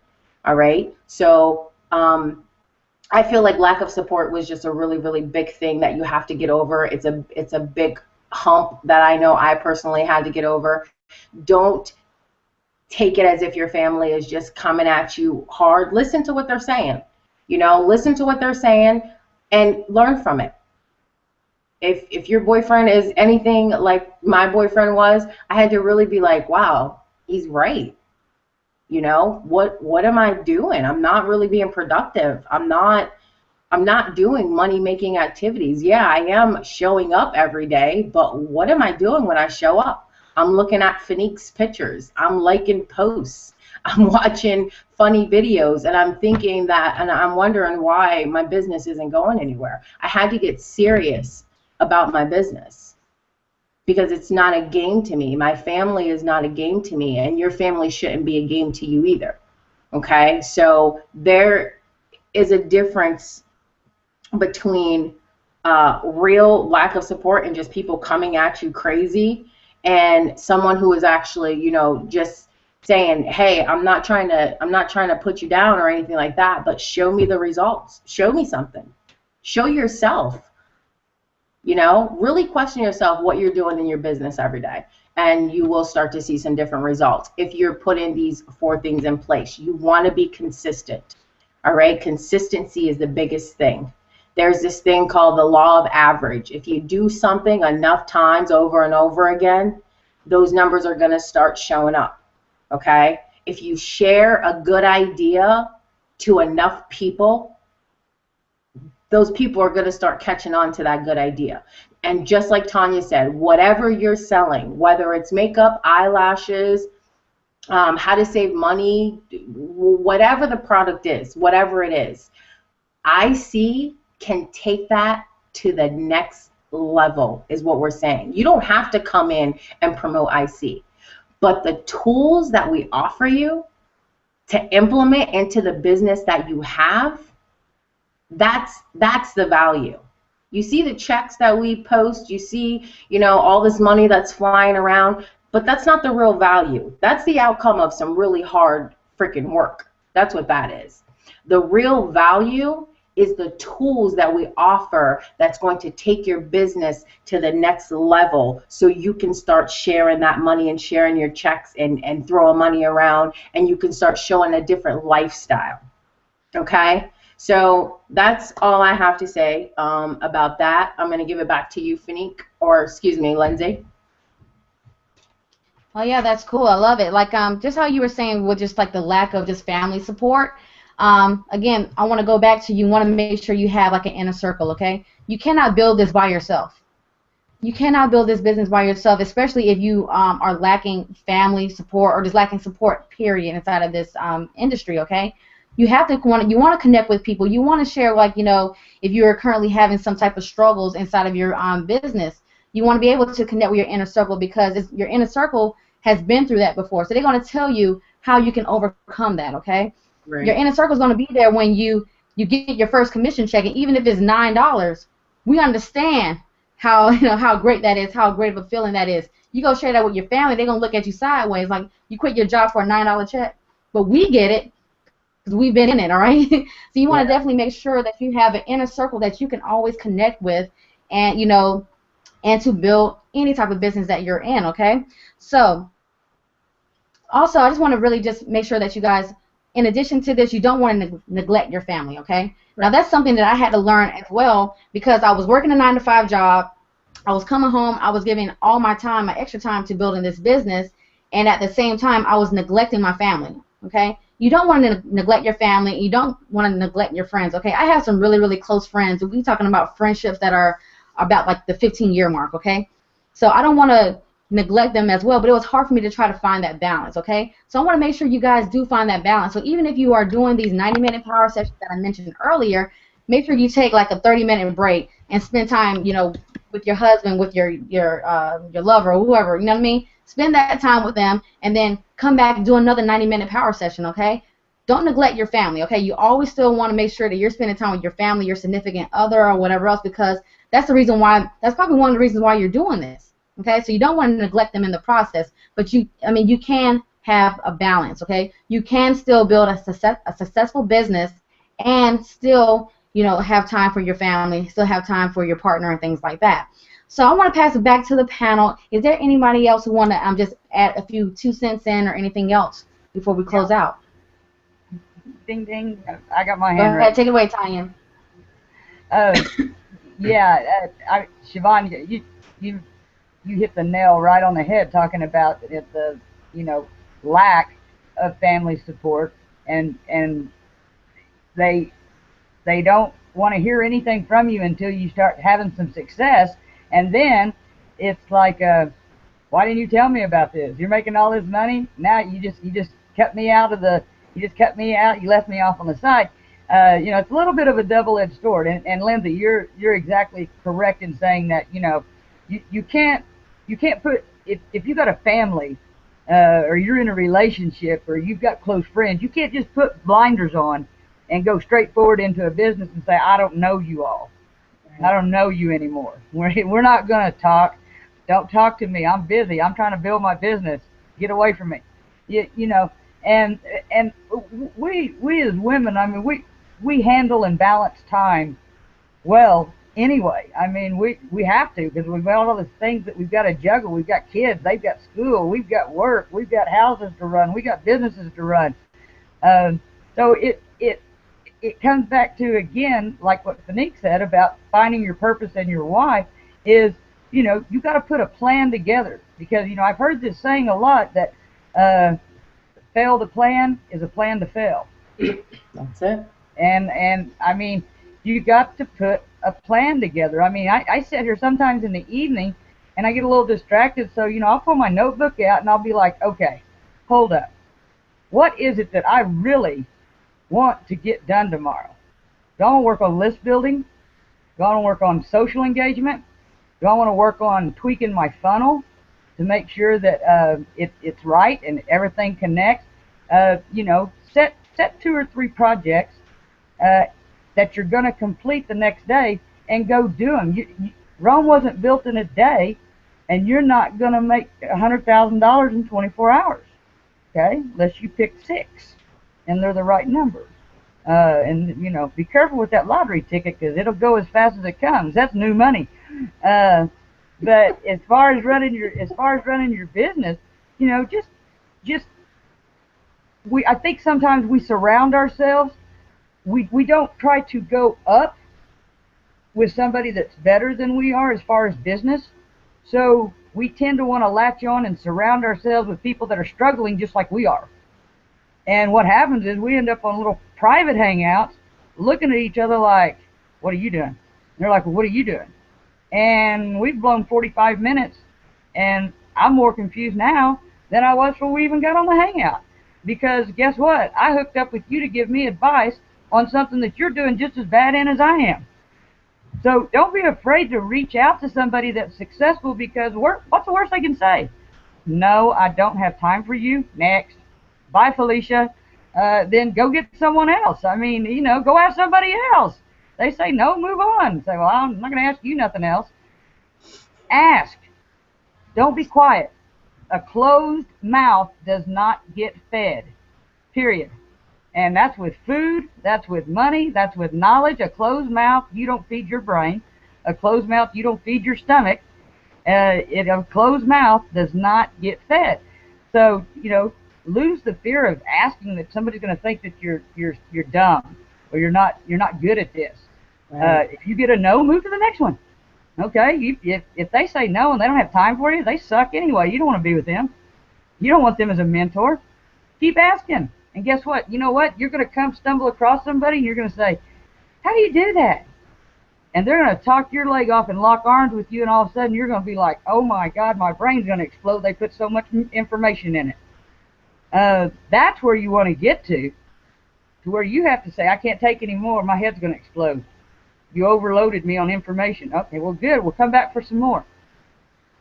All right? So I feel like lack of support was just a really, really big thing that you have to get over. It's a big hump that I know I personally had to get over. Don't take it as if your family is just coming at you hard. Listen to what they're saying. You know, listen to what they're saying and learn from it. If your boyfriend is anything like my boyfriend was, I had to really be like, wow, he's right. You know, what am I doing? I'm not really being productive. I'm not doing money-making activities. Yeah, I am showing up every day, but what am I doing when I show up? I'm looking at Fanique's pictures. I'm liking posts. I'm watching funny videos, and I'm thinking that, and I'm wondering why my business isn't going anywhere. I had to get serious about my business, because it's not a game to me. My family is not a game to me, and your family shouldn't be a game to you either. Okay, so there is a difference between real lack of support and just people coming at you crazy, and someone who is actually, just saying, hey, I'm not trying to put you down or anything like that, but show me the results, show me something, show yourself. Really question yourself what you're doing in your business every day, and you will start to see some different results if you're putting these 4 things in place. You want to be consistent. All right, consistency is the biggest thing. There's this thing called the law of average. If you do something enough times over and over again, those numbers are going to start showing up. Okay, if you share a good idea to enough people, those people are going to start catching on to that good idea. And just like Tanya said, whatever you're selling, whether it's makeup, eyelashes, how to save money, whatever the product is, whatever it is, IC can take that to the next level, is what we're saying. You don't have to come in and promote IC, but the tools that we offer you to implement into the business that you have, that's the value. You see the checks that we post, you see, all this money that's flying around, but that's not the real value. That's the outcome of some really hard freaking work. That's what that is. The real value is the tools that we offer that's going to take your business to the next level, so you can start sharing that money and sharing your checks and throwing money around, and you can start showing a different lifestyle. Okay? So that's all I have to say about that. I'm going to give it back to you, Fanique, or excuse me, Lindsay. Oh yeah, that's cool. I love it. Like just how you were saying with just like the lack of just family support. Again, I want to go back to, you want to make sure you have like an inner circle, okay? You cannot build this by yourself. You cannot build this business by yourself, especially if you are lacking family support or just lacking support, period, inside of this industry, okay? You have to want to connect with people. You want to share, like, if you're currently having some type of struggles inside of your business, you want to be able to connect with your inner circle, because your inner circle has been through that before. So they're going to tell you how you can overcome that, okay? Right. Your inner circle is going to be there when you get your first commission check, and even if it's $9, we understand how how great that is, how great of a feeling that is. You go share that with your family, they're going to look at you sideways like you quit your job for a $9 check. But we get it, because we've been in it, all right? So you want to definitely make sure that you have an inner circle that you can always connect with, and and to build any type of business that you're in, okay? So also, I just want to really just make sure that you guys, in addition to this, you don't want to neglect your family, okay? Now that's something that I had to learn as well, because I was working a 9-to-5 job. I was coming home, I was giving all my time, my extra time, to building this business, and at the same time I was neglecting my family, okay? You don't want to neglect your family. You don't want to neglect your friends, okay? I have some really, really close friends. We're talking about friendships that are about like the 15-year mark, okay? So I don't want to neglect them as well, but it was hard for me to try to find that balance, okay? So I want to make sure you guys do find that balance. So even if you are doing these 90-minute power sessions that I mentioned earlier, make sure you take like a 30-minute break and spend time, with your husband, with your lover, or whoever, you know what I mean? Spend that time with them, and then come back and do another 90-minute power session, okay? Don't neglect your family, okay? You always still want to make sure that you're spending time with your family, your significant other, or whatever else, because that's the reason why, that's probably one of the reasons why you're doing this, okay? So you don't want to neglect them in the process, but you can have a balance, okay? You can still build a successful business and still, have time for your family, still have time for your partner and things like that. So I want to pass it back to the panel. Is there anybody else who want to just add a few 2 cents in, or anything else before we close out? Ding, ding. I got my Go hand ahead, raised. take it away, Tanya. Yeah, Siobhan, you hit the nail right on the head, talking about the lack of family support, and they don't want to hear anything from you until you start having some success, and then it's like, why didn't you tell me about this? You're making all this money now. You just cut me out of the. You just cut me out. You left me off on the side. It's a little bit of a double-edged sword. And Lindsay, you're exactly correct in saying that you can't put, if you got a family, or you're in a relationship, or you've got close friends, you can't just put blinders on and go straight forward into a business and say, I don't know you all. I don't know you anymore. We're not going to talk. Don't talk to me. I'm busy. I'm trying to build my business. Get away from me. You know, and we as women, I mean, we handle and balance time well anyway. I mean, we have to, because we've got all the things that we've got to juggle. We've got kids. They've got school. We've got work. We've got houses to run. We've got businesses to run. So it comes back to, again, like what Fanique said about finding your purpose and your why is, you know, you got to put a plan together, because, you know, I've heard this saying a lot that fail to plan is a plan to fail. That's it. And I mean, you got to put a plan together. I mean, I sit here sometimes in the evening and I get a little distracted, so, you know, I'll pull my notebook out and I'll be like, okay, hold up. What is it that I really want to get done tomorrow? Do I want to work on list building? Do I want to work on social engagement? Do I want to work on tweaking my funnel to make sure that it's right and everything connects? You know, set 2 or 3 projects that you're going to complete the next day and go do them. Rome wasn't built in a day, and you're not going to make $100,000 in 24 hours, okay, unless you pick 6 and they're the right number. And, you know, be careful with that lottery ticket, because it'll go as fast as it comes. That's new money. But as far as running your business, you know, I think sometimes we surround ourselves. We don't try to go up with somebody that's better than we are as far as business. So we tend to want to latch on and surround ourselves with people that are struggling just like we are. And what happens is we end up on little private hangouts looking at each other like, what are you doing? And they're like, well, what are you doing? And we've blown 45 minutes, and I'm more confused now than I was when we even got on the hangout. Because guess what? I hooked up with you to give me advice on something that you're doing just as bad in as I am. So don't be afraid to reach out to somebody that's successful, because what's the worst they can say? No, I don't have time for you. Next. Bye, Felicia. Then go get someone else. I mean, you know, go ask somebody else. They say no, move on. Say, well, I'm not going to ask you nothing else. Ask. Don't be quiet. A closed mouth does not get fed. Period. And that's with food, that's with money, that's with knowledge. A closed mouth, you don't feed your brain. A closed mouth, you don't feed your stomach. A closed mouth does not get fed. So, you know, lose the fear of asking that somebody's going to think that you're dumb, or you're not good at this. Right. If you get a no, move to the next one. Okay, if they say no and they don't have time for you, they suck anyway. You don't want to be with them. You don't want them as a mentor. Keep asking. And guess what? You know what? You're going to come stumble across somebody, and you're going to say, how do you do that? And they're going to talk your leg off and lock arms with you, and all of a sudden you're going to be like, oh my God, my brain's going to explode. They put so much information in it. That's where you want to get to where you have to say, I can't take any more. My head's going to explode. You overloaded me on information. Okay, well, good. We'll come back for some more.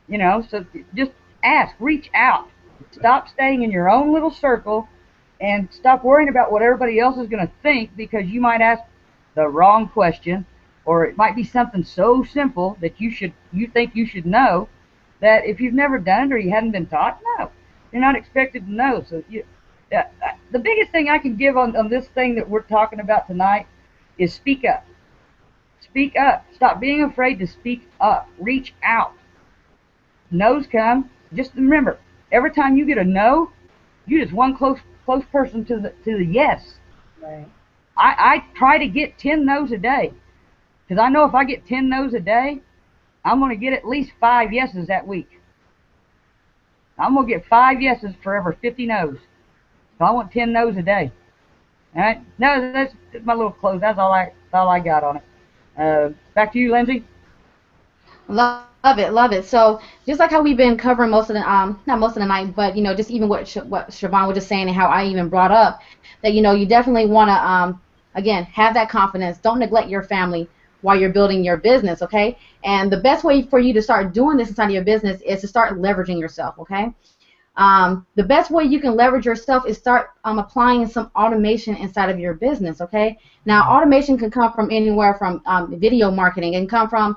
You know, so just ask, reach out. Stop staying in your own little circle, and stop worrying about what everybody else is going to think, because you might ask the wrong question, or it might be something so simple that you think you should know, that if you've never done it or you hadn't been taught, no, you're not expected to know. So the biggest thing I can give on this thing that we're talking about tonight is speak up. Speak up. Stop being afraid to speak up. Reach out. No's come. Just remember, every time you get a no, you just one close person to the yes. Right. I try to get 10 no's a day, because I know if I get 10 no's a day, I'm going to get at least 5 yeses that week. I'm going to get 5 yeses for every 50 no's. So I want 10 no's a day. All right? No, that's my little close. That's all I got on it. Back to you, Lindsay. Love it, love it. So just like how we've been covering most of the not most of the night, but you know, just even what Siobhan was just saying, and how I even brought up that, you know, you definitely want to again, have that confidence. Don't neglect your family while you're building your business, okay? And the best way for you to start doing this inside of your business is to start leveraging yourself, okay? The best way you can leverage yourself is start applying some automation inside of your business, okay? Now, automation can come from anywhere from video marketing. It can come from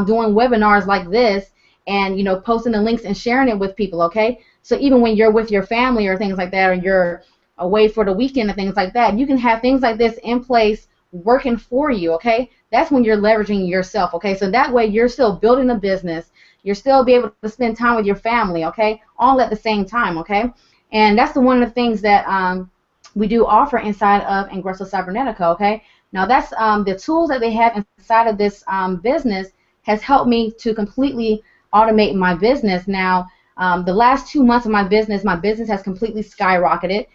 doing webinars like this and, posting the links and sharing it with people, okay? So even when you're with your family or things like that, or you're away for the weekend and things like that, you can have things like this in place working for you, okay? That's when you're leveraging yourself, okay? So that way you're still building a business. You're still be able to spend time with your family, okay? All at the same time, okay? And that's one of the things that we do offer inside of Ingreso Cybernetico, okay? Now that's the tools that they have inside of this business has helped me to completely automate my business. Now, the last 2 months of my business has completely skyrocketed.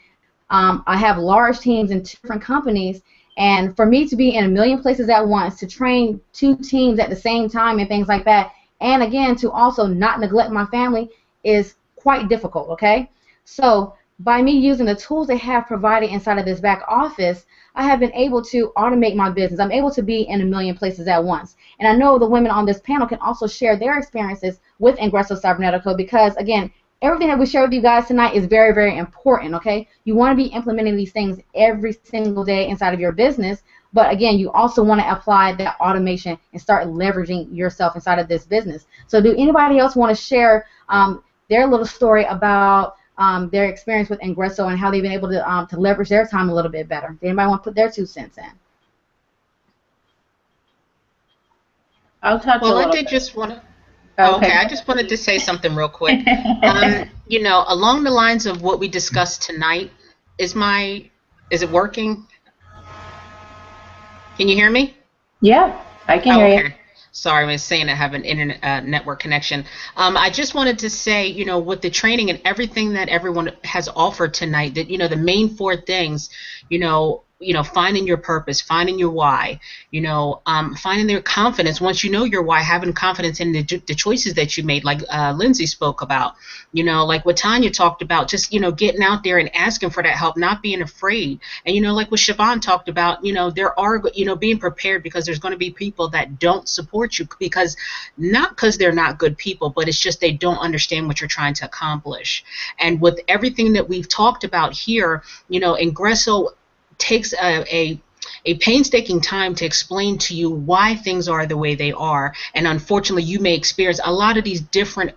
I have large teams in 2 different companies, and for me to be in a million places at once, to train 2 teams at the same time and things like that, and again, to also not neglect my family is quite difficult, okay? So by me using the tools they have provided inside of this back office, I have been able to automate my business. I'm able to be in a million places at once. And I know the women on this panel can also share their experiences with Ingreso Cybernetico because, again, everything that we share with you guys tonight is very, very important, okay? You want to be implementing these things every single day inside of your business, but again, you also want to apply that automation and start leveraging yourself inside of this business. So do anybody else want to share their little story about their experience with Ingreso and how they've been able to leverage their time a little bit better? Does anybody want to put their 2 cents in? I'll touch a Well, I little did bit. just want to. Okay, Okay. I just wanted to say something real quick. Along the lines of what we discussed tonight, is it working? Can you hear me? Yeah, I can Oh, hear you. okay. Sorry, I was saying I have an internet network connection. I just wanted to say, with the training and everything that everyone has offered tonight, that the main 4 things, finding your purpose, finding your why, finding their confidence. Once you know your why, having confidence in the choices that you made, like Lindsay spoke about, like what Tanya talked about, just getting out there and asking for that help, not being afraid, and like what Siobhan talked about, there are being prepared, because there's going to be people that don't support you not because they're not good people, but it's just they don't understand what you're trying to accomplish. And with everything that we've talked about here, Ingreso takes a painstaking time to explain to you why things are the way they are. And unfortunately, you may experience a lot of these different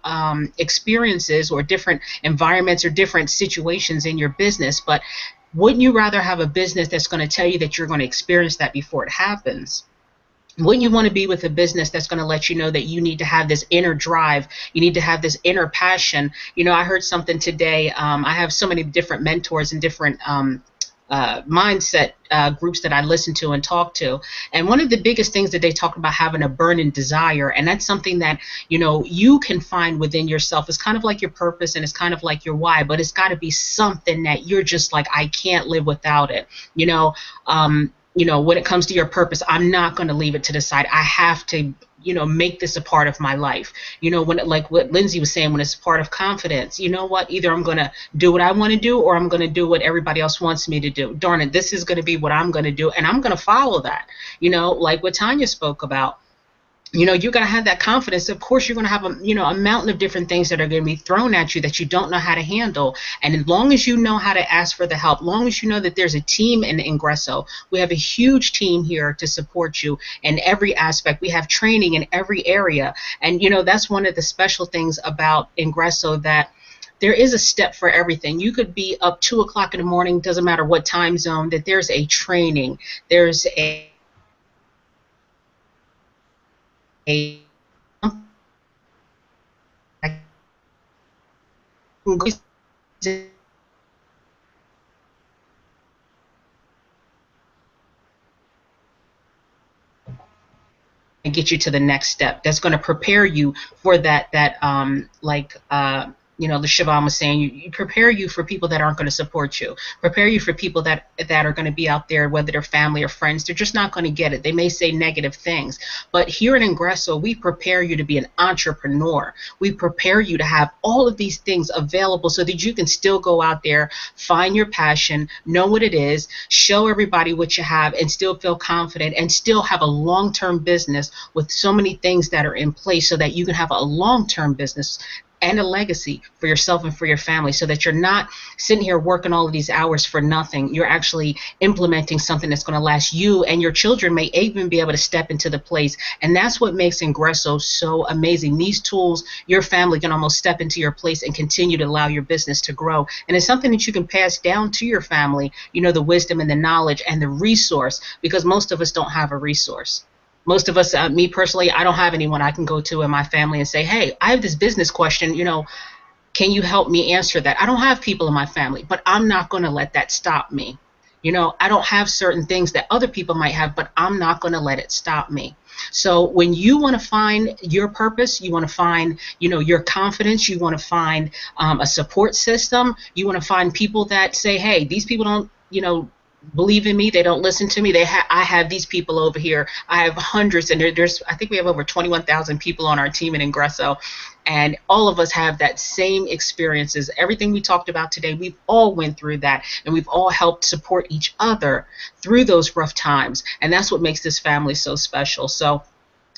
experiences or different environments or different situations in your business. But wouldn't you rather have a business that's going to tell you that you're going to experience that before it happens? Wouldn't you want to be with a business that's going to let you know that you need to have this inner drive, you need to have this inner passion? I heard something today. I have so many different mentors and different mindset groups that I listen to and talk to. And one of the biggest things that they talk about, having a burning desire. And that's something that, you can find within yourself. It's kind of like your purpose and it's kind of like your why, but it's got to be something that you're just like, I can't live without it. When it comes to your purpose, I'm not going to leave it to the side. I have to, make this a part of my life. Like what Lindsay was saying, when it's part of confidence, either I'm going to do what I want to do, or I'm going to do what everybody else wants me to do. Darn it, this is going to be what I'm going to do, and I'm going to follow that. Like what Tanya spoke about. You're going to have that confidence. Of course, you're going to have a mountain of different things that are going to be thrown at you that you don't know how to handle. And as long as you know how to ask for the help, long as you know that there's a team in Ingreso, we have a huge team here to support you in every aspect. We have training in every area. And, that's one of the special things about Ingreso, that there is a step for everything. You could be up 2 o'clock in the morning, doesn't matter what time zone, that there's a training, there's a and get you to the next step. That's going to prepare you for that the Siobhan was saying, you prepare you for people that aren't going to support you, prepare you for people that are going to be out there, whether they're family or friends. They're just not going to get it. They may say negative things, but here at Ingreso, we prepare you to be an entrepreneur. We prepare you to have all of these things available so that you can still go out there, find your passion, know what it is, show everybody what you have, and still feel confident and still have a long-term business with so many things that are in place so that you can have a long-term business and a legacy for yourself and for your family, so that you're not sitting here working all of these hours for nothing. You're actually implementing something that's going to last. You and your children may even be able to step into the place. And that's what makes Ingreso so amazing. These tools, your family can almost step into your place and continue to allow your business to grow. And it's something that you can pass down to your family, you know, the wisdom and the knowledge and the resource, because most of us don't have a resource. Most of us, me personally, I don't have anyone I can go to in my family and say, hey, I have this business question, you know, can you help me answer that? I don't have people in my family, but I'm not going to let that stop me. You know, I don't have certain things that other people might have, but I'm not going to let it stop me. So when you want to find your purpose, you want to find, you know, your confidence, you want to find a support system, you want to find people that say, hey, these people don't, you know, believe in me, they don't listen to me, I have these people over here. I have hundreds, and there's I think we have over 21,000 people on our team at Ingreso, and all of us have that same experiences. Everything we talked about today, we've all went through that, and we've all helped support each other through those rough times, and that's what makes this family so special. So,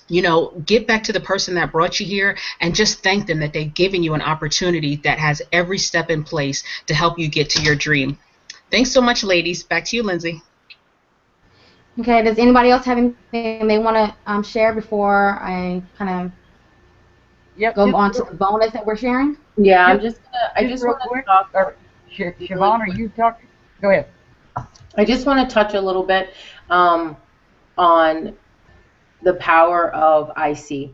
you know, get back to the person that brought you here and just thank them that they've given you an opportunity that has every step in place to help you get to your dream. Thanks so much, ladies. Back to you, Lindsay. Okay, does anybody else have anything they want to share before I kind of go on to the bonus that we're sharing? Yeah, I want to talk. Siobhan, are you talking? Go ahead. I just want to touch a little bit on the power of IC.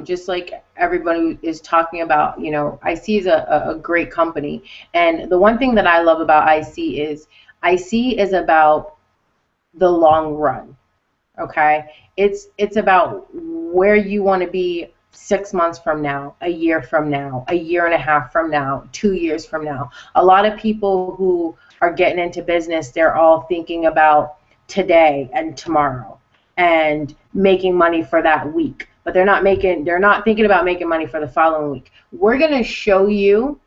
Just like everybody is talking about, you know, IC is a great company. And the one thing that I love about IC is about the long run. Okay? It's about where you want to be 6 months from now, a year from now, a year and a half from now, 2 years from now. A lot of people who are getting into business, they're all thinking about today and tomorrow and making money for that week, but they're not thinking about making money for the following week. We're going to show you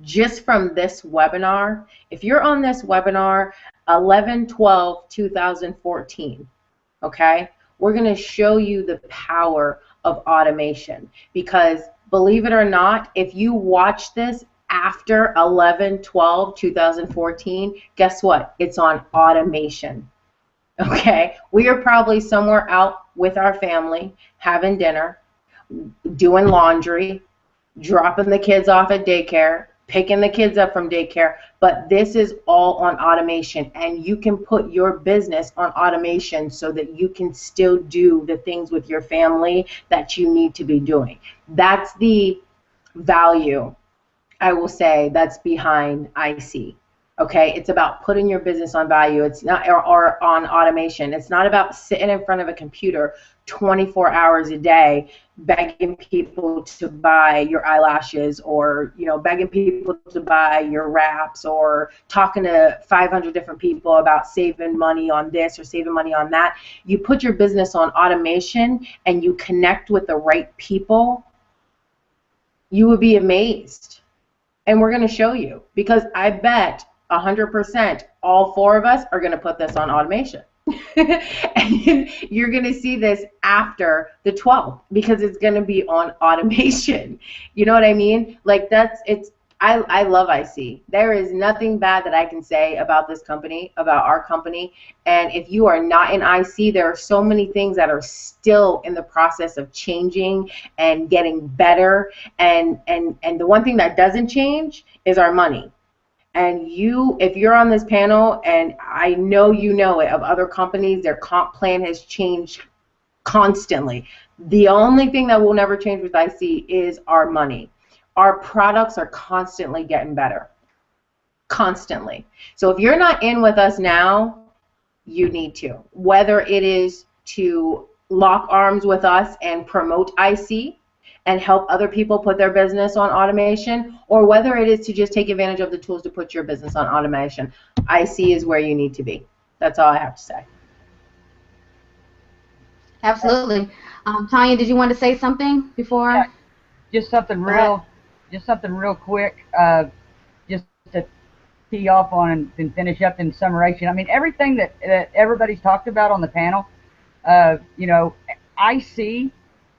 just from this webinar. If you're on this webinar 11/12/2014, okay, we're going to show you the power of automation, because believe it or not, if you watch this after 11/12/2014, guess what? It's on automation. Okay, we are probably somewhere out with our family, having dinner, doing laundry, dropping the kids off at daycare, picking the kids up from daycare, but this is all on automation, and you can put your business on automation so that you can still do the things with your family that you need to be doing. That's the value, I will say, that's behind IC. Okay, it's about putting your business on value. It's not or on automation. It's not about sitting in front of a computer 24 hours a day begging people to buy your eyelashes, or, you know, begging people to buy your wraps, or talking to 500 different people about saving money on this or saving money on that. You put your business on automation and you connect with the right people, you would be amazed. And we're going to show you, because I bet 100% all four of us are going to put this on automation. And you're going to see this after the 12th, because it's going to be on automation. You know what I mean? Like, I love IC. There is nothing bad that I can say about this company, about our company. And if you are not in IC, there are so many things that are still in the process of changing and getting better. And the one thing that doesn't change is our money. And if you're on this panel, and I know you know it, of other companies, their comp plan has changed constantly. The only thing that will never change with IC is our money. Our products are constantly getting better. Constantly. So if you're not in with us now, you need to. Whether it is to lock arms with us and promote IC and help other people put their business on automation, or whether it is to just take advantage of the tools to put your business on automation, IC is where you need to be. That's all I have to say. Absolutely. Tanya, did you want to say something before? Yeah, just something real quick, just to tee off on and finish up in summation. I mean, everything that everybody's talked about on the panel, you know, IC.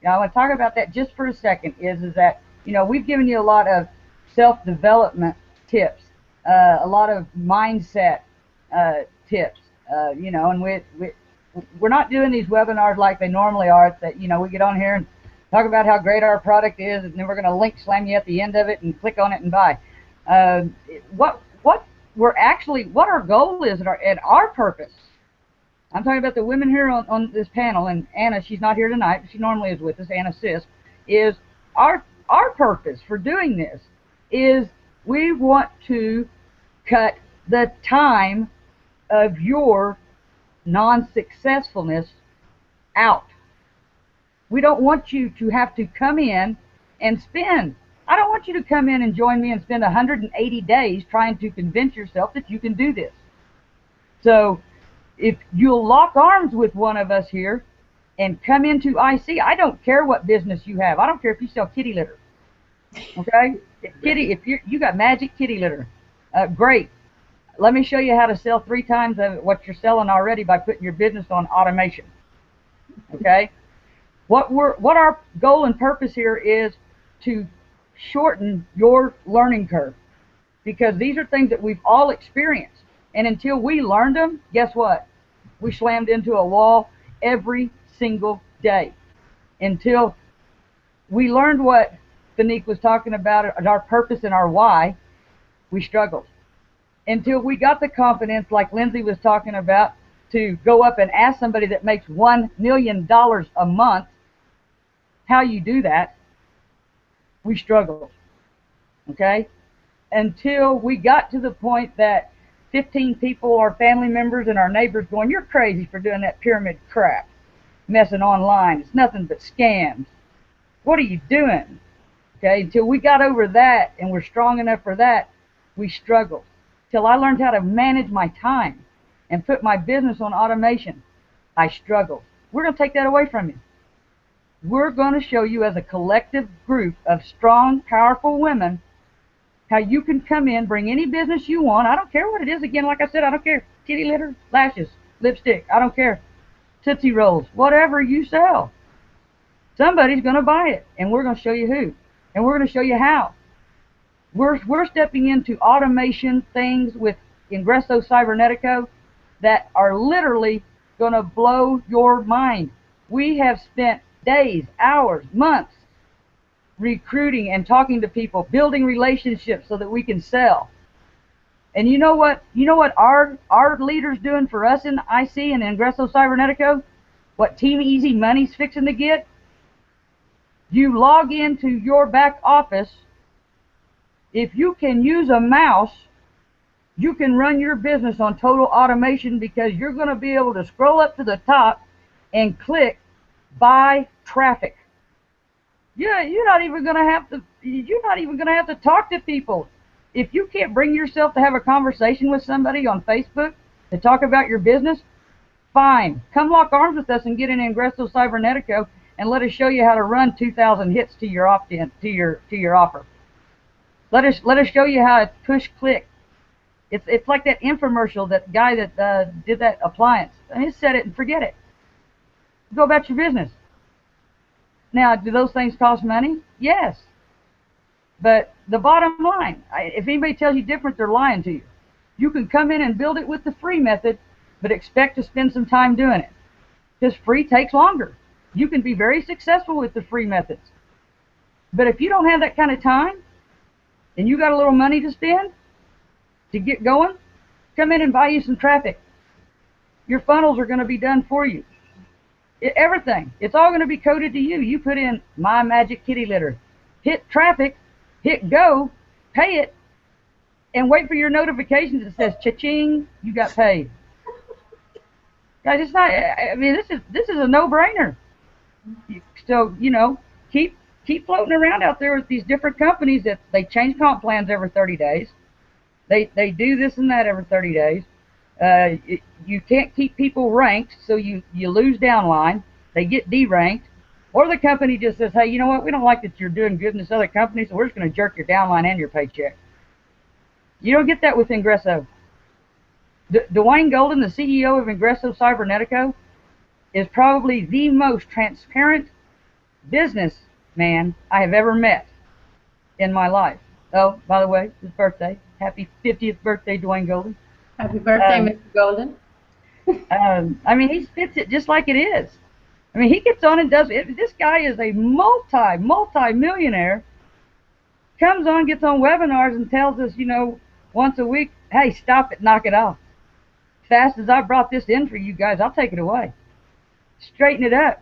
I want to talk about that just for a second. Is that You know, we've given you a lot of self-development tips, a lot of mindset tips, you know, and we're not doing these webinars like they normally are. It's that, you know, we get on here and talk about how great our product is, and then we're going to link slam you at the end of it and click on it and buy. What our goal is and our purpose. I'm talking about the women here on this panel, and Anna, she's not here tonight, but she normally is with us, Anna Sis, is our purpose for doing this is we want to cut the time of your non-successfulness out. We don't want you to have to come in and spend. I don't want you to come in and join me and spend 180 days trying to convince yourself that you can do this. So if you'll lock arms with one of us here and come into IC, I don't care what business you have. I don't care if you sell kitty litter. Okay? If you got magic kitty litter, great. Let me show you how to sell 3 times of what you're selling already by putting your business on automation. Okay? What our goal and purpose here is to shorten your learning curve, because these are things that we've all experienced, and until we learned them, guess what? We slammed into a wall every single day. Until we learned what Fanique was talking about, our purpose and our why, we struggled. Until we got the confidence, like Lindsay was talking about, to go up and ask somebody that makes $1 million a month how you do that, we struggled. Okay? Until we got to the point that 15 people, our family members and our neighbors, going, "You're crazy for doing that pyramid crap, messing online. It's nothing but scams. What are you doing?" Okay, until we got over that and we're strong enough for that, we struggled. Till I learned how to manage my time and put my business on automation, I struggled. We're going to take that away from you. We're going to show you as a collective group of strong, powerful women how you can come in, bring any business you want. I don't care what it is. Again, like I said, I don't care. Kitty litter, lashes, lipstick, I don't care. Tootsie Rolls, whatever you sell. Somebody's going to buy it, and we're going to show you who. And we're going to show you how. We're stepping into automation things with Ingreso Cybernetico that are literally going to blow your mind. We have spent days, hours, months recruiting and talking to people, building relationships so that we can sell. And you know what our leaders doing for us in IC and Ingreso Cybernetico? What Team Easy Money's fixing to get? You log into your back office. If you can use a mouse, you can run your business on total automation, because you're going to be able to scroll up to the top and click buy traffic. Yeah, you're not even going to have to talk to people. If you can't bring yourself to have a conversation with somebody on Facebook to talk about your business, fine. Come lock arms with us and get in Ingreso Cybernetico and let us show you how to run 2,000 hits to your opt-in, to your offer. Let us show you how to push click. It's like that infomercial, that guy that did that appliance. And he said it and forget it. Go about your business. Now, do those things cost money? Yes. But the bottom line, if anybody tells you different, they're lying to you. You can come in and build it with the free method, but expect to spend some time doing it. Because free takes longer. You can be very successful with the free methods. But if you don't have that kind of time, and you got a little money to spend to get going, come in and buy you some traffic. Your funnels are going to be done for you. Everything. It's all going to be coded to you. You put in my magic kitty litter, hit traffic, hit go, pay it, and wait for your notifications that says cha-ching, you got paid. Guys, it's not. I mean, this is a no-brainer. So, you know, keep floating around out there with these different companies that they change comp plans every 30 days. They do this and that every 30 days. You can't keep people ranked, so you lose downline. They get deranked. Or the company just says, hey, you know what? We don't like that you're doing good in this other company, so we're just going to jerk your downline and your paycheck. You don't get that with Ingreso. Dwayne Golden, the CEO of Ingreso Cybernetico, is probably the most transparent businessman I have ever met. in my life. Oh, by the way, his birthday. Happy 50th birthday, Dwayne Golden. Happy birthday, Um, Mr. Golden. I mean, he spits it just like it is. I mean, he gets on and does it. This guy is a multi-millionaire. Comes on, gets on webinars and tells us, once a week, hey, stop it, knock it off. Fast as I brought this in for you guys, I'll take it away. Straighten it up.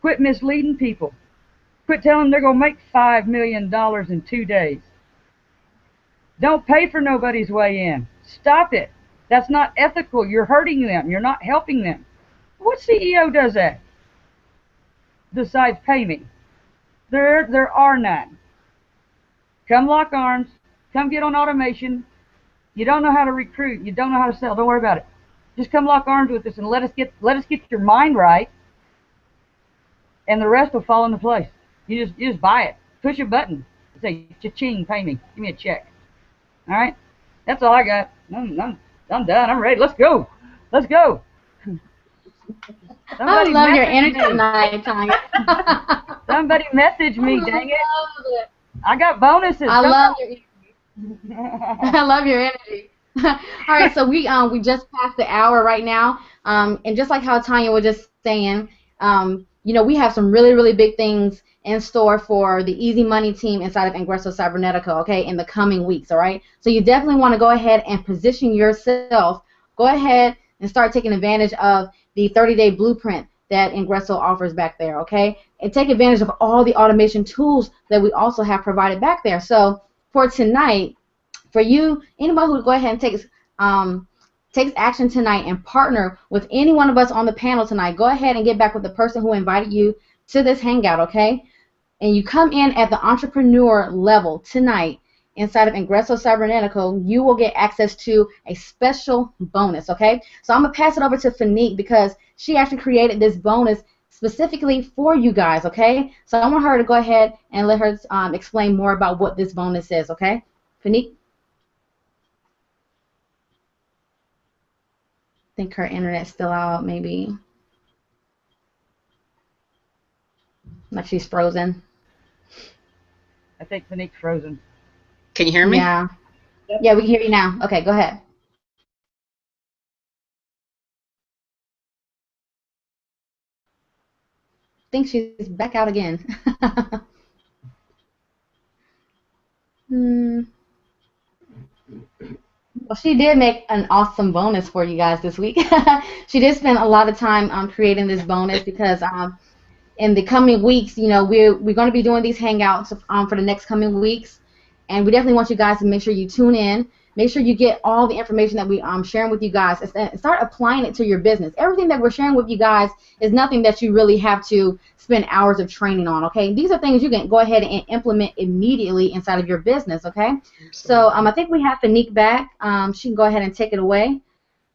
Quit misleading people. Quit telling them they're going to make $5 million in 2 days. Don't pay for nobody's way in. Stop it. That's not ethical. You're hurting them. You're not helping them. What CEO does that? Besides pay me. There are none. Come lock arms. Come get on automation. You don't know how to recruit. You don't know how to sell. Don't worry about it. Just come lock arms with us and let us get your mind right, and the rest will fall into place. You just buy it. Push a button. Say, cha-ching, pay me. Give me a check. All right? That's all I got. I'm done. I'm ready. Let's go. Let's go. I love your energy tonight, Tanya. Somebody message me, dang it. I got bonuses. I love your energy. I love your energy. All right, so we just passed the hour right now, and just like how Tanya was just saying, we have some really, really big things in store for the Easy Money team inside of Ingreso Cybernetico, okay, in the coming weeks, all right? So you definitely want to go ahead and position yourself. Go ahead and start taking advantage of the 30-day blueprint that Ingreso offers back there, okay? And take advantage of all the automation tools that we also have provided back there. So for tonight, for you, anybody who go ahead and takes action tonight and partner with any one of us on the panel tonight, go ahead and get back with the person who invited you to this hangout, okay? And you come in at the entrepreneur level tonight inside of Ingreso Cybernetico, you will get access to a special bonus, okay? So I'm going to pass it over to Fanique because she actually created this bonus specifically for you guys, okay? So I want her to go ahead and let her explain more about what this bonus is, okay? Fanique? I think her internet's still out, maybe. Like she's frozen. I think Fanique's frozen. Can you hear me? Yeah. Yep. Yeah, we can hear you now. Okay, go ahead. I think she's back out again. Well, she did make an awesome bonus for you guys this week. She did spend a lot of time creating this bonus because in the coming weeks, we're going to be doing these hangouts for the next coming weeks, and we definitely want you guys to make sure you tune in. Make sure you get all the information that we sharing with you guys and start applying it to your business. Everything that we're sharing with you guys is nothing that you really have to spend hours of training on, okay? These are things you can go ahead and implement immediately inside of your business, okay? Absolutely. So I think we have Fanique back. She can go ahead and take it away.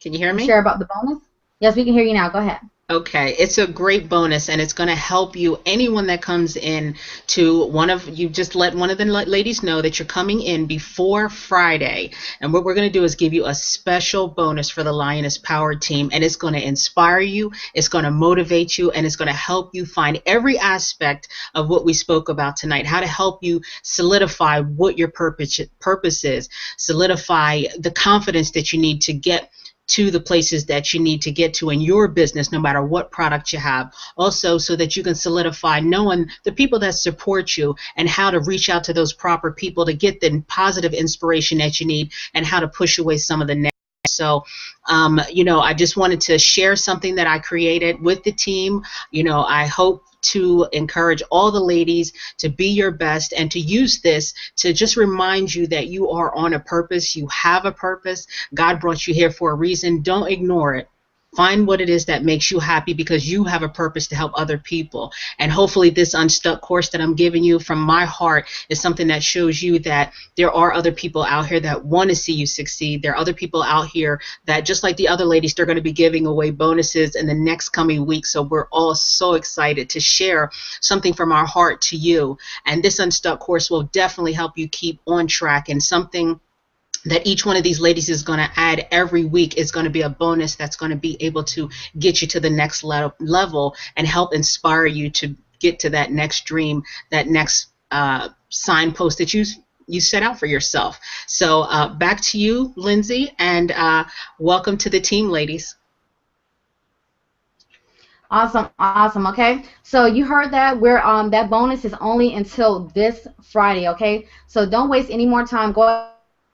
Can you hear me? Share about the bonus. Yes, we can hear you now. Go ahead. Okay, it's a great bonus, and it's going to help you. Anyone that comes in to just let one of the ladies know that you're coming in before Friday. And what we're going to do is give you a special bonus for the Lioness Power team, and it's going to inspire you, it's going to motivate you, and it's going to help you find every aspect of what we spoke about tonight, how to help you solidify what your purpose is, solidify the confidence that you need to get to the places that you need to get to in your business, no matter what product you have. Also, so that you can solidify knowing the people that support you and how to reach out to those proper people to get the positive inspiration that you need and how to push away some of the negative. So, I just wanted to share something that I created with the team. I hope to encourage all the ladies to be your best and to use this to just remind you that you are on a purpose. You have a purpose. God brought you here for a reason. Don't ignore it. Find what it is that makes you happy because you have a purpose to help other people. And hopefully this Unstuck course that I'm giving you from my heart is something that shows you that there are other people out here that want to see you succeed. There are other people out here that, just like the other ladies, they're going to be giving away bonuses in the next coming week. So we're all so excited to share something from our heart to you. And this Unstuck course will definitely help you keep on track, and something that each one of these ladies is going to add every week is going to be a bonus that's going to be able to get you to the next level and help inspire you to get to that next dream, that next signpost that you set out for yourself. So back to you, Lindsay, and welcome to the team, ladies. Awesome, awesome. Okay, so you heard that that bonus is only until this Friday. Okay, so don't waste any more time. Go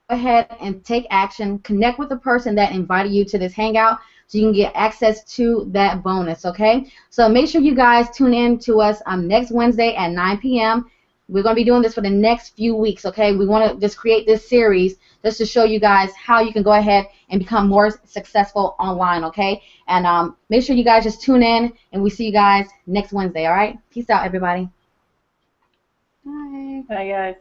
ahead and take action. Connect with the person that invited you to this hangout so you can get access to that bonus. Okay, so make sure you guys tune in to us next Wednesday at 9 p.m. We're going to be doing this for the next few weeks. Okay, we want to just create this series just to show you guys how you can go ahead and become more successful online. Okay, and make sure you guys just tune in, and we see you guys next Wednesday. All right, peace out, everybody. Bye. Bye, guys.